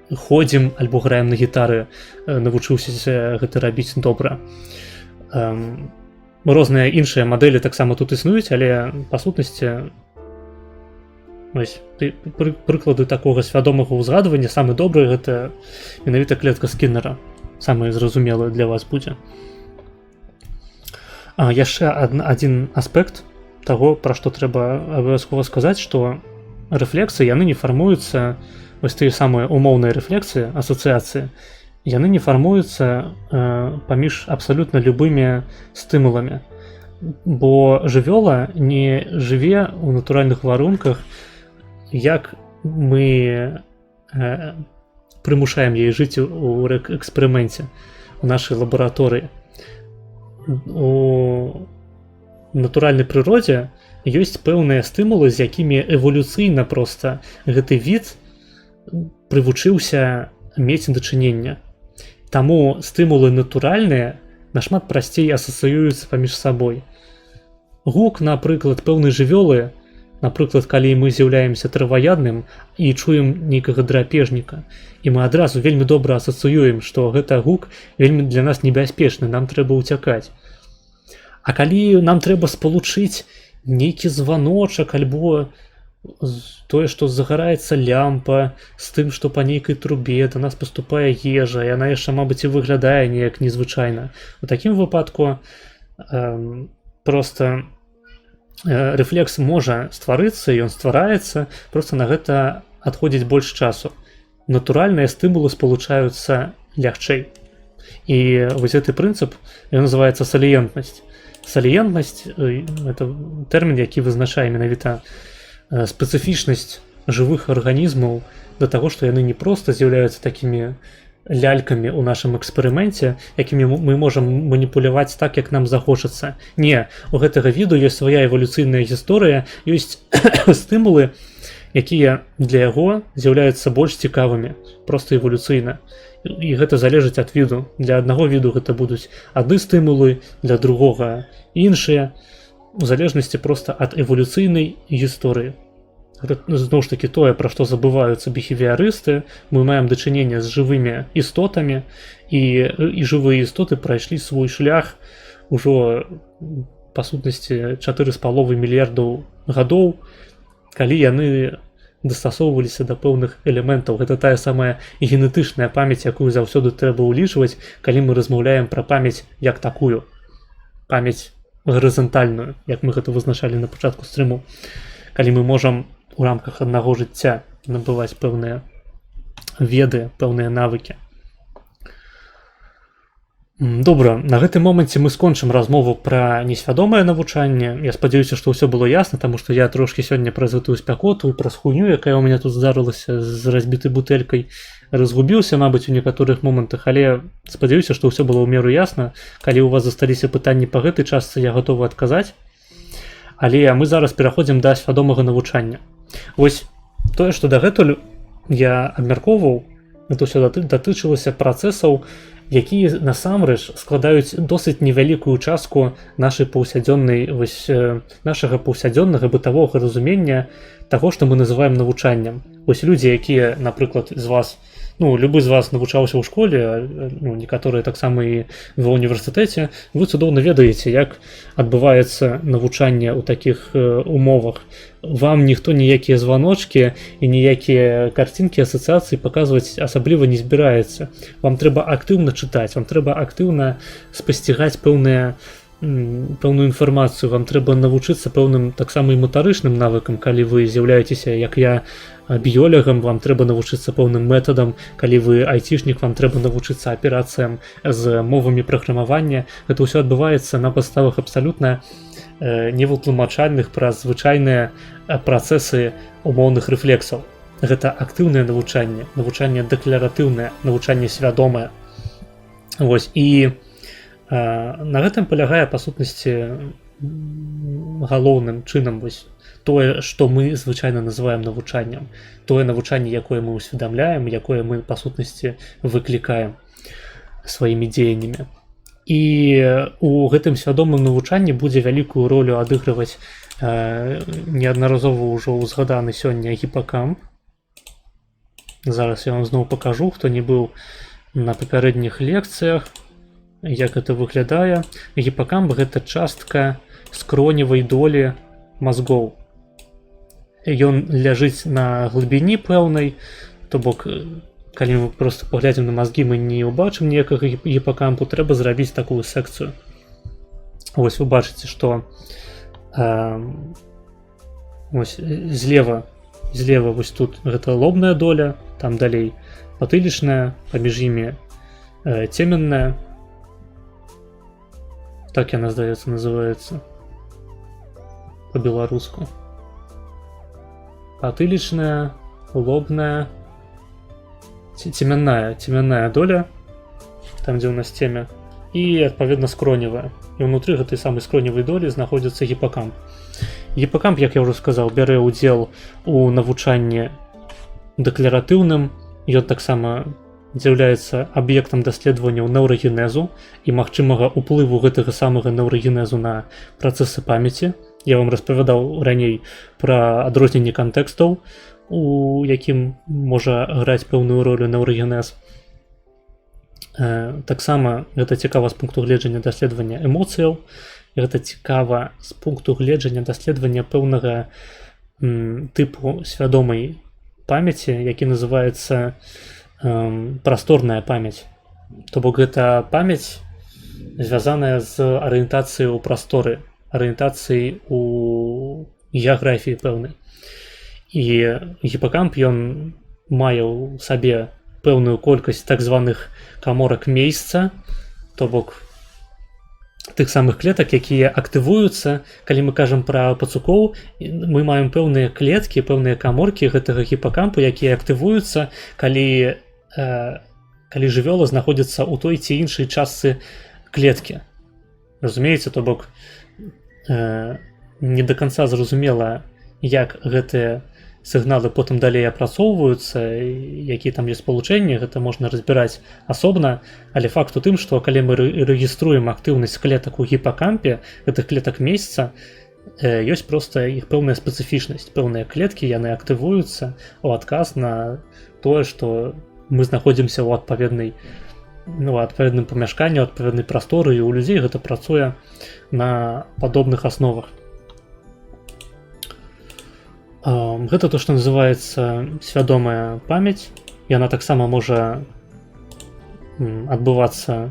ходзім, альбо граем на гітары, навучыўся гэта рабіць добра. Розныя іншыя мадэлі таксама тут існуюць, але па сутнасці прыклады такога свядомага ўзгадвання самы добры гэта менавіта клетка Скіннера. Самы зразумелы для вас будзе. Яшчэ адзін аспект таго, пра што трэба абавязкова сказаць, што рэфлексы яны не фармуюцца, вось тыя самыя умоўныя рэфлексы, асацыяцыі, яны не фармуюцца паміж абсалютна любымі стымуламі. Бо жывёла не жыве ў натуральных варунках, як мы прымушаем яе жыць у эксперыменце, у нашай лабараторыі. У натуральнай прыродзе ёсць пэўныя стымулы, з якімі эвалюцыйна проста гэты від прывучыўся мець дачынення. Таму стымулы натуральныя нашмат прасцей асацыююцца паміж сабой. Гук, напрыклад, пэўнай жывёлы, напрыклад, калі мы з'яўляемся траваядным і чуем нейкага драпежніка, і мы адразу вельмі добра асацыюем, што гэта гук вельмі для нас небяспечны, нам трэба ўцякаць. А калі нам трэба спалучыць нейкі званочак альбо тое, што загараецца лямпа з тым, што па нейкай трубе да нас паступае ежа, яна яшчэ, мабыць, і выглядае неяк незвычайна. У такім выпадку проста рэфлекс можа стварыцца, ён ствараецца, проста на гэта адходзіць больш часу. Натуральныя стымулы спалучаюцца лягчэй. І вось гэты прынцып, ён называецца саліентнасць. Саліентнасць – гэта тэрмін, які вызначае менавіта спецыфічнасць жывых арганізмаў да таго, што яны не проста з'яўляюцца такімі лялькамі ў нашым эксперыменце, якімі мы можам маніпуляваць так, як нам захочацца. Не, у гэтага віду ёсць свая эвалюцыйная гісторыя, ёсць стымулы, якія для яго з'яўляюцца больш цікавымі, проста эвалюцыйна. І гэта залежыць ад віду. Для аднаго віду гэта будуць адны стымулы, для другога іншыя, у залежнасці проста ад эвалюцыйнай гісторыі. Зноў ж такі тое, пра што забываюцца біхевіарысты, мы маем дачыненне з жывымі істотамі, і жывыя істоты прайшлі свой шлях ужо, па сутнасці, 4,5 мільярдаў гадоў, калі яны дастасоўваліся да пэўных элементаў. Гэта тая самая генетычная памяць, якую заўсёды трэба ўлічваць, калі мы размаўляем пра памяць як такую. Памяць гарызантальную, як мы гэта вызначалі на пачатку стрыму. Калі мы можам у рамках аднаго жыцця набываць пэўныя веды, пэўныя навыкі. Добра, на гэтым моманце мы скончым размову пра несвядомае навучанне. Я спадзяюся, што ўсё было ясна, таму што я трошкі сёння праз гэтую спякоту і праз хуйню, якая ў мяне тут здарылася з разбітай бутэлькай, разгубіўся, мабыць, у некаторых момантах, але спадзяюся, што ўсё было ў меру ясна. Калі ў вас засталіся пытанні па гэтай частцы, я гатовы адказаць. Але мы зараз пераходзім да свядомага навучання. Вось тое, што дагэтуль я абмяркоўваў, это ўсё датычылася працэсаў, якія насамрэч складаюць досыць невялікую частку нашай паўсядзённай нашага паўсядзённага бытавога разумення таго, што мы называем навучаннем. Вось людзі, якія, напрыклад, з вас, любы з вас навучаўся ў школе, некаторыя таксама і ва ўніверсітэце, вы цудоўна ведаеце, як адбываецца навучанне ў такіх умовах. Вам ніхто ніякія званочкі і ніякія карцінкі асацыяцыі паказваць асабліва не збіраецца. Вам трэба актыўна чытаць, вам трэба актыўна спасцігаць пэўную інфармацыю, вам трэба навучыцца пэўным таксама і матарычным навыкам, калі вы з'яўляецеся, як я, біёлегам, вам трэба навучыцца пэўным метадам, калі вы айцішнік, вам трэба навучыцца аперацыям з мовамі праграмавання. Гэта ўсё адбываецца на падставах абсалютна невытлумачальных праз звычайныя працэсы умоўных рэфлексаў. Гэта актыўнае навучанне, навучанне дэкларатыўнае, навучанне свядомае. Вось, і на гэтым палягае, па сутнасці, галоўным чынам вось тое, што мы звычайна называем навучаннем. Тое навучанне, якое мы ўсведамляем, якое мы, па сутнасці, выклікаем сваімі дзеяннямі. І у гэтым свядомым навучанні будзе вялікую ролю адыгрываць неаднаразова ўжо ўзгаданы сёння гіпакамп. Зараз я вам зноў пакажу, хто не быў на папярэдніх лекцыях, як гэта выглядае. Гіпакамп — гэта частка скроневай долі мазгоў. Ён ляжыць на глыбіні пэўнай, то бок, калі мы проста паглядзім на мазгі, мы не ўбачым ніякага гіпакампу, трэба зрабіць такую секцыю. Вось вы бачыце, што злева вось тут гэта лобная доля, там далей патылічная, паміж імі цеменная. Так яна, здаецца, называецца па-беларуску. Патылічная, лобная, цеменная доля, там, дзе ў нас цемя, і, адпаведна, скроневая. І ўнутры гэтай самай скроневай долі знаходзіцца гіпакамп. Гіпакамп, як я ўжо сказаў, бярэ ўдзел у навучанні дэкларатыўным. Ён таксама з'яўляецца аб'ектам даследаванняў неўрагенезу і магчымага ўплыву гэтага самага неўрагенезу на працэсы памяці. Я вам распавядаў раней пра адрозненне кантэкстаў, у якім можа граць пэўную ролю неўрагенез. Таксама гэта цікава з пункту гледжання даследавання эмоцыяў, гэта цікава з пункту гледжання даследавання пэўнага тыпу свядомай памяці, які называецца прасторная памяць. То бок гэта памяць, звязаная з арыентацыяй у прасторы, арыентацыяй у геаграфіі пэўнай. І гіпакамп, ён мае ў сабе пэўную колькасць так званых каморак месяца, то бок тых самых клетак, якія актывуюцца. Калі мы кажам пра пацукоў, мы маем пэўныя клеткі, пэўныя каморкі гэтага гіпакампу, якія актывуюцца, калі жывёла знаходзіцца ў той ці іншай частцы клеткі. Разумееце, то бок не да канца зразумела, як гэтыя сігналы потым далей апрацоўваюцца, якія там ёсць спалучэнні, гэта можна разбіраць асобна, але факт у тым, што калі мы рэгіструем актыўнасць клетак у гіпакампе, гэтых клетак месяца, ёсць проста іх пэўная спецыфічнасць. Пэўныя клеткі, яны актывуюцца ў адказ на тое, што мы знаходзімся ў адпаведным памяшканні, ў адпаведнай прасторы, і ў людзей гэта працуе на падобных асновах. Гэта то, што называецца свядомая памяць. Яна таксама можа адбывацца,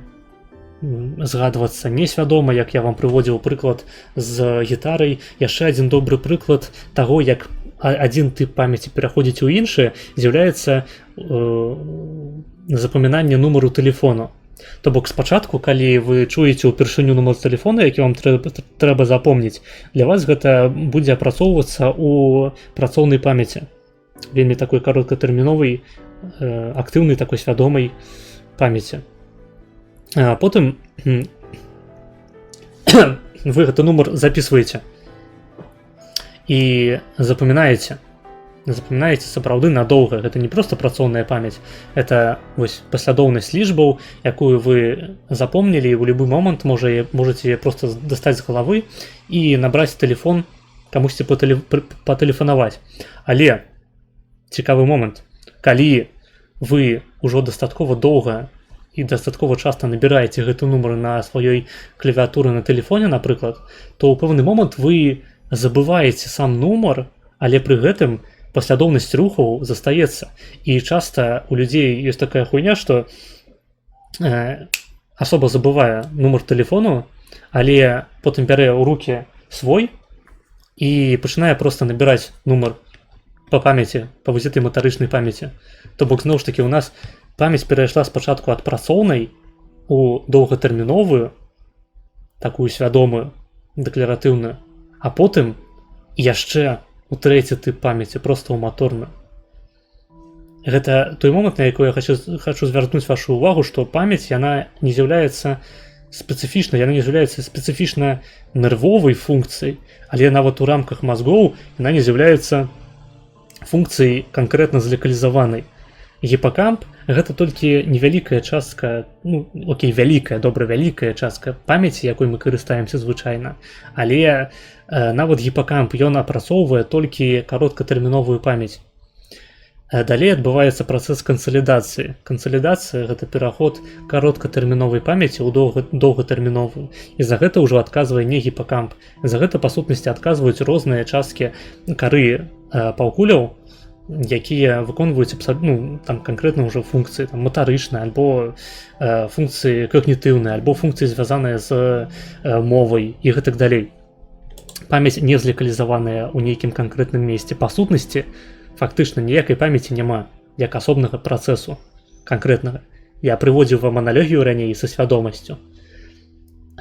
згадвацца несвядома, як я вам прыводзіў прыклад з гітарай. Яшчэ адзін добры прыклад таго, як адзін тып памяці пераходзіць у іншы, з'яўляецца запамінанне нумару тэлефону. То бок спачатку, калі вы чуеце ўпершыню нумар тэлефона, які вам трэба запомніць, для вас гэта будзе апрацоўвацца ў працоўнай памяці. Вельмі такой кароткатэрміновай, актыўнай, такой свядомай памяці. Потым вы гэты нумар записываеце і запамінаеце сапраўды надоўга. Гэта не проста працоўная памяць, это вось паслядоўнасць лічбаў, якую вы запомнілі, і ў любы момант можаце проста дастаць з галавы і набраць тэлефон, камусьці патэлефанаваць. Але цікавы момант, калі вы ўжо дастаткова доўга і дастаткова часта набіраеце гэты нумар на сваёй клавіатуры на тэлефоне, напрыклад, то ў пэўны момант вы забываеце сам нумар, але пры гэтым паслядоўнасць рухаў застаецца. І часта у людзей ёсць такая хуйня, што асоба забывае нумар тэлефону, але потым бярэ ў рукі свой і пачынае проста набіраць нумар па памяці, па вось этой матарычнай памяці. То бок, зноў ж такі, у нас памяць перайшла спачатку ад працоўнай у доўгатэрміновую, такую свядомую, дэкларатыўную, а потым яшчэ у трэці тып памяці, проста ў маторную. Гэта той момант, на якой я хочу звярнуць вашу увагу, што памяць, яна не з'яўляецца спецыфічнай, яна не з'яўляецца спецыфічна нервовай функцыяй, але нават у рамках мазгоў яна не з'яўляецца функцыяй канкрэтна злакалізаванай. Гіпакамп — гэта толькі невялікая частка, вялікая частка памяці, якой мы карыстаемся звычайна, але нават гіпакамп, ён апрацоўвае толькі кароткатэрміновую памяць. Далей адбываецца працэс кансалідацыі. Кансалідацыя — гэта пераход кароткатэрміновай памяці ў доўгатэрміновую. І за гэта ўжо адказвае не гіпакамп. За гэта, па сутнасці, адказваюць розныя часткі кары паўкуляў, якія выконваюць там канкрэтна ўжо функцыі матарычныя, альбо функцыі когнітыўныя, альбо функцыі, звязаныя з мовай і гэтак далей. Памяць не злакалізаваная ў нейкім канкрэтным месцы. Па сутнасці, фактычна ніякай памяці няма, як асобнага працэсу канкрэтнага. Я прыводзіў вам аналогію раней са свядомасцю.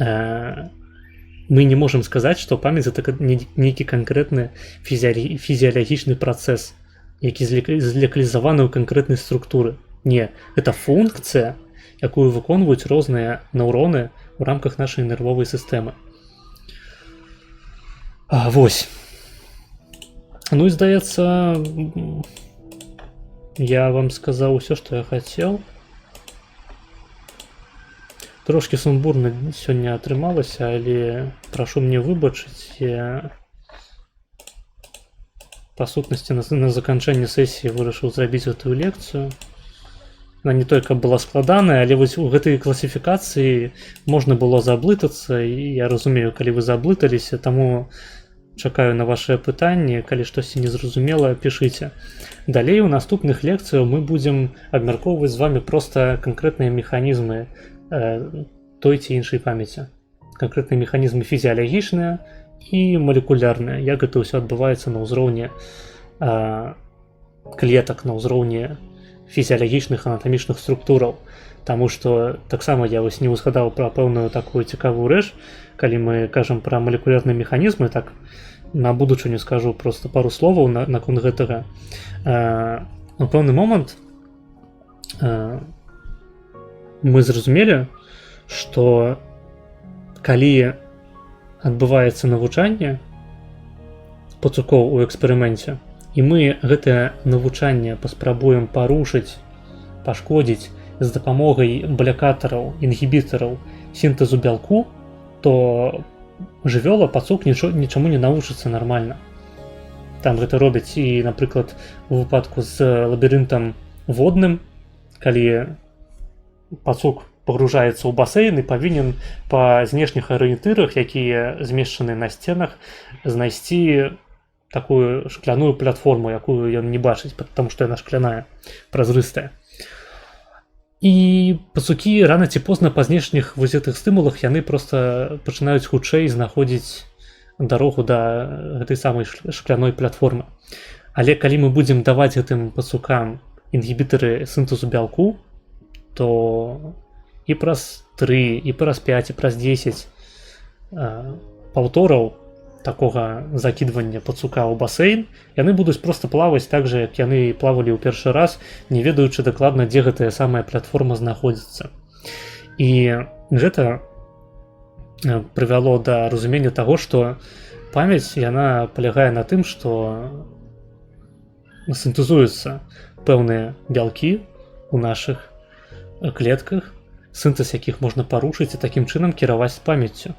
Мы не можам сказаць, што памяць — гэта нейкі канкрэтны фізіялагічны працэс, які злакалізаваны ў канкрэтнай структуры. Не, гэта функцыя, якую выконваюць розныя нейроны ў рамках нашай нервовай сістэмы. Вось. Ну і здаецца, я вам сказаў усё, што я хацеў. Трошкі сумбурна сёння атрымалася, але прашу мне выбачыць. Я па сутнасці на заканчэнне сесіі вырашыў зрабіць гэтую лекцыю. Она не толькі была складаная, але вось у гэтай класіфікацыі можна было заблытацца, і я разумею, калі вы заблыталіся, таму чакаю на вашыя пытанні. Калі штосьці незразумела, пішыце. Далей у наступных лекцыях мы будзем абмяркоўваць з вами проста канкрэтныя механізмы той ці іншай памяці. Канкрэтныя механізмы фізіялагічныя і малекулярныя. Як гэта ўсё адбываецца на ўзроўні клетак, на ўзроўні фізіялагічных анатамічных структураў. Таму што таксама я вось не ўзгадаў пра пэўную такую цікавую рэч, калі мы кажам пра малекулярныя механізмы, так на будучыню скажу просто пару словаў наконт гэтага. У пэўны момант мы зразумелі, што калі адбываецца навучанне пацукоў у эксперыменце, і мы гэтае навучанне паспрабуем парушыць, пашкодзіць з дапамогай блякатараў, інгібітараў сінтэзу бялку, то жывёла, пацук нічаму не навучыцца нармальна. Там гэта робяць і, напрыклад, у выпадку з лабірынтам водным, калі пацук пагружаецца ў басейн і павінен па знешніх арыентырах, якія змешчаны на сценах, знайсці такую шкляную платформу, якую ён не бачыць, потому што яна шкляная, празрыстая. І пацукі рана ці позна па знешніх вось гэтых стымулах яны проста пачынаюць хутчэй знаходзіць дарогу да гэтай самай шкляной платформы. Але калі мы будзем даваць гэтым пацукам інгібітары сінтэзу бялку, то і праз 3, і праз 5, і праз 10 паўтораў такога закідвання пацука ў басейн, яны будуць проста плаваць так жа, як яны плавалі ў першы раз, не ведаючы дакладна, дзе гэтая самая платформа знаходзіцца. І гэта прывяло да разумення таго, што памяць яна палягае на тым, што сінтэзуюцца пэўныя бялкі ў нашых клетках, сінтэз якіх можна парушыць і такім чынам кіраваць памяццю.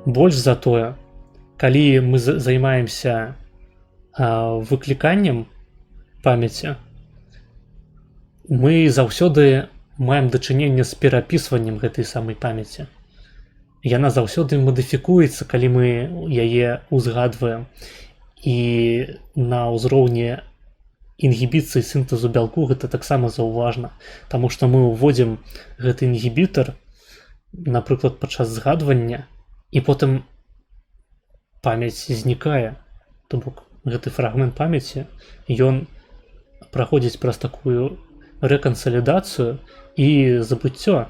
Больш за тое, калі мы займаемся выкліканнем памяці, мы заўсёды маем дачыненне з перапісваннем гэтай самай памяці. Яна заўсёды мадыфікуецца, калі мы яе узгадваем. І на ўзроўні інгібіцыі сінтэзу бялку гэта таксама заўважна, таму што мы ўводзім гэты інгібітар, напрыклад, падчас згадвання, і потым памяць знікае. То бок гэты фрагмент памяці, ён праходзіць праз такую рэкансалідацыю і забыццё.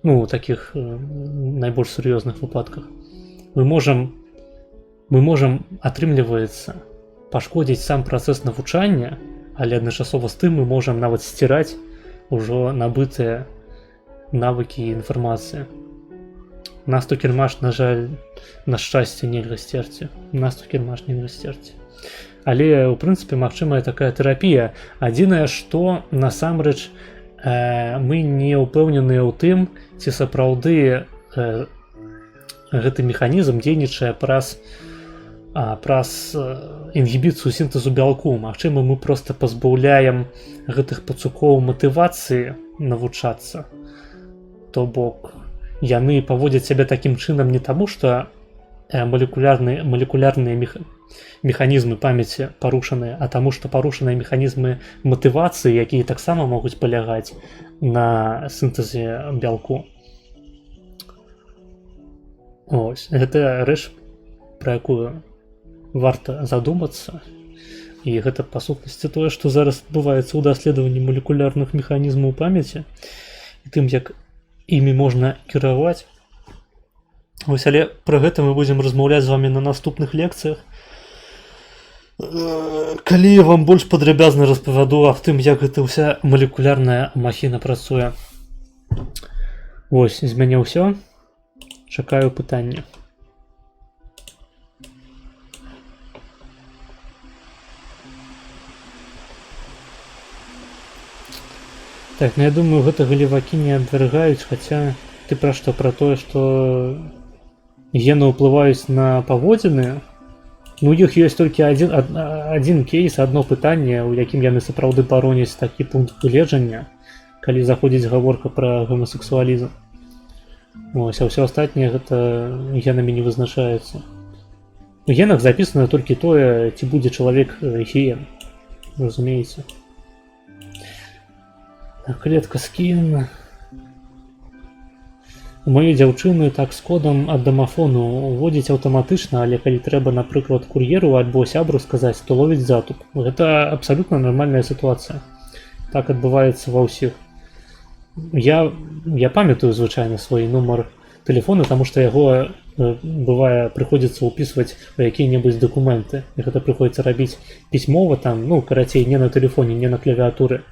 Ну, у такіх найбольш сур'ёзных выпадках. Мы можам, атрымліваецца, пашкодзіць сам працэс навучання, але адначасова з тым мы можам нават сціраць ужо набытыя навыкі і інфармацыі. Насту кірмаш, на жаль, на шчасце нельга сцерці. Насту кірмаш нельга сцерці. Але, у прынцыпе, магчымая такая тэрапія. Адзінае, што насамрэч мы не ўпэўненыя ў тым, ці сапраўды гэты механізм дзейнічае праз інгібіцыю сінтэзу бялку. Магчыма, мы проста пазбаўляем гэтых пацукоў матывацыі навучацца. То бок, яны паводзяць сябе такім чынам не таму, што молекулярныя механізмы памяці парушаныя, а таму, што парушаныя механізмы матывацыі, якія таксама могуць палягаць на сінтэзе бялку. Ось, гэта рэч, пра якую варта задумацца. І гэта, па сутнасці, тое, што зараз адбываецца ў даследаванні молекулярных механізмаў памяці і тым, як імі можна кіраваць. Вось, але пра гэта мы будзем размаўляць з вамі на наступных лекцыях. Калі я вам больш падрабязна распавяду аб тым, як гэта ўся молекулярная махіна працуе. Вось, з мяне ўсё. Чакаю пытання. Так, ну я думаю, гэтага левакі не абвяргаюць, хаця ты пра што? Пра тое, што гены ўплываюць на паводзіны? Ну, у іх ёсць толькі адзін кейс, адно пытанне, у якім яны сапраўды бароняць такі пункт гледжання, калі заходзіць гаворка пра гомасексуалізм. Ось, а ўсё астатняе гэта генамі не вызначаецца. У генах запісана толькі тое, ці будзе чалавек геем. Разумееце? Клетка скін. У маёй дзяўчыны так з кодам ад дамафону уводзіць аўтаматычна, але калі трэба, напрыклад, кур'еру альбо сябру сказаць, то ловіць затуп. Гэта абсалютна нармальная сітуацыя. Так адбываецца ва ўсіх. Я памятаю звычайна свой нумар тэлефона, таму што яго бывае прыходзіцца ўпісваць у якія-небудзь дакументы. І гэта прыходзіцца рабіць пісьмова там, ну, карацей, не на тэлефоне, не на клавіатуры.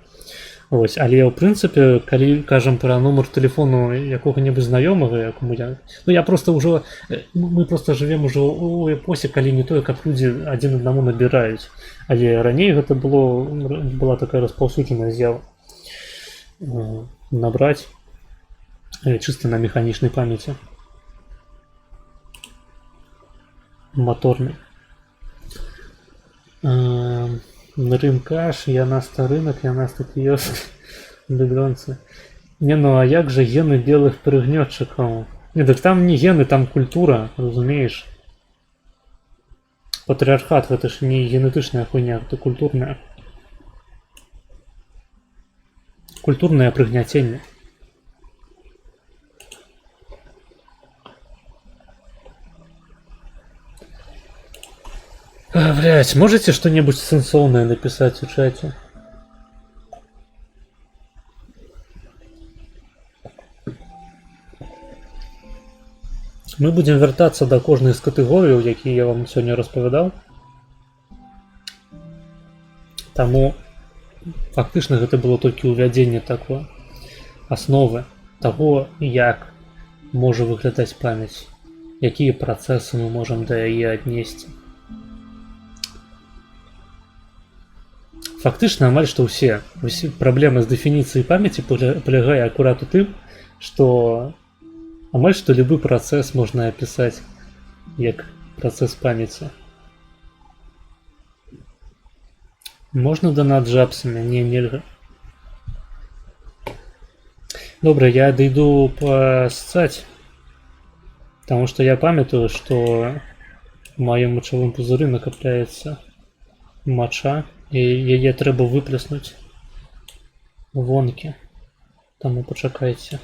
Ось, але ў прынцыпе, калі кажам пра нумар тэлефону якога-небудзь знаёмага, якому я... Ну, я проста ўжо... Мы проста жывем ужо ў эпосе, калі не тое, каб людзі адзін аднаму набіраюць. Але раней гэта была такая распаўсюджаная з'ява. Набраць чыста на механічнай памяці. Маторнай. Рынкаш, янаста рынок, янаста кіёск, бігронцы. Не, ну а як жа гены белых прыгнётчыкаў? Не, так там не гены, там культура, разумееш? Патрыархат, гэта ж не генетычная хуйня, гэта культурная. Культурнае прыгняценне. Блять, можете что-нибудь сенсовное написать в чате? Мы будем вяртацца да кожнай з катэгорыяў, якія я вам сёння распавядаў. Таму фактычна гэта было толькі ўвядзенне такое асновы таго, як можа выглядаць памяць, якія працэсы мы можам да яе аднесці. Фактычна амаль што ўсе праблемы з дэфініцыяй памяці палягае акурат у тым, што амаль што любы працэс можна апісаць як працэс памяці. Можна донат жабсамі? Не, нельга. Добра, я дайду пассаць, таму што я памятаю, што у маім мачавым пузыры накапляецца мача, і яе трэба выплеснуць вонкі. Таму пачакайце.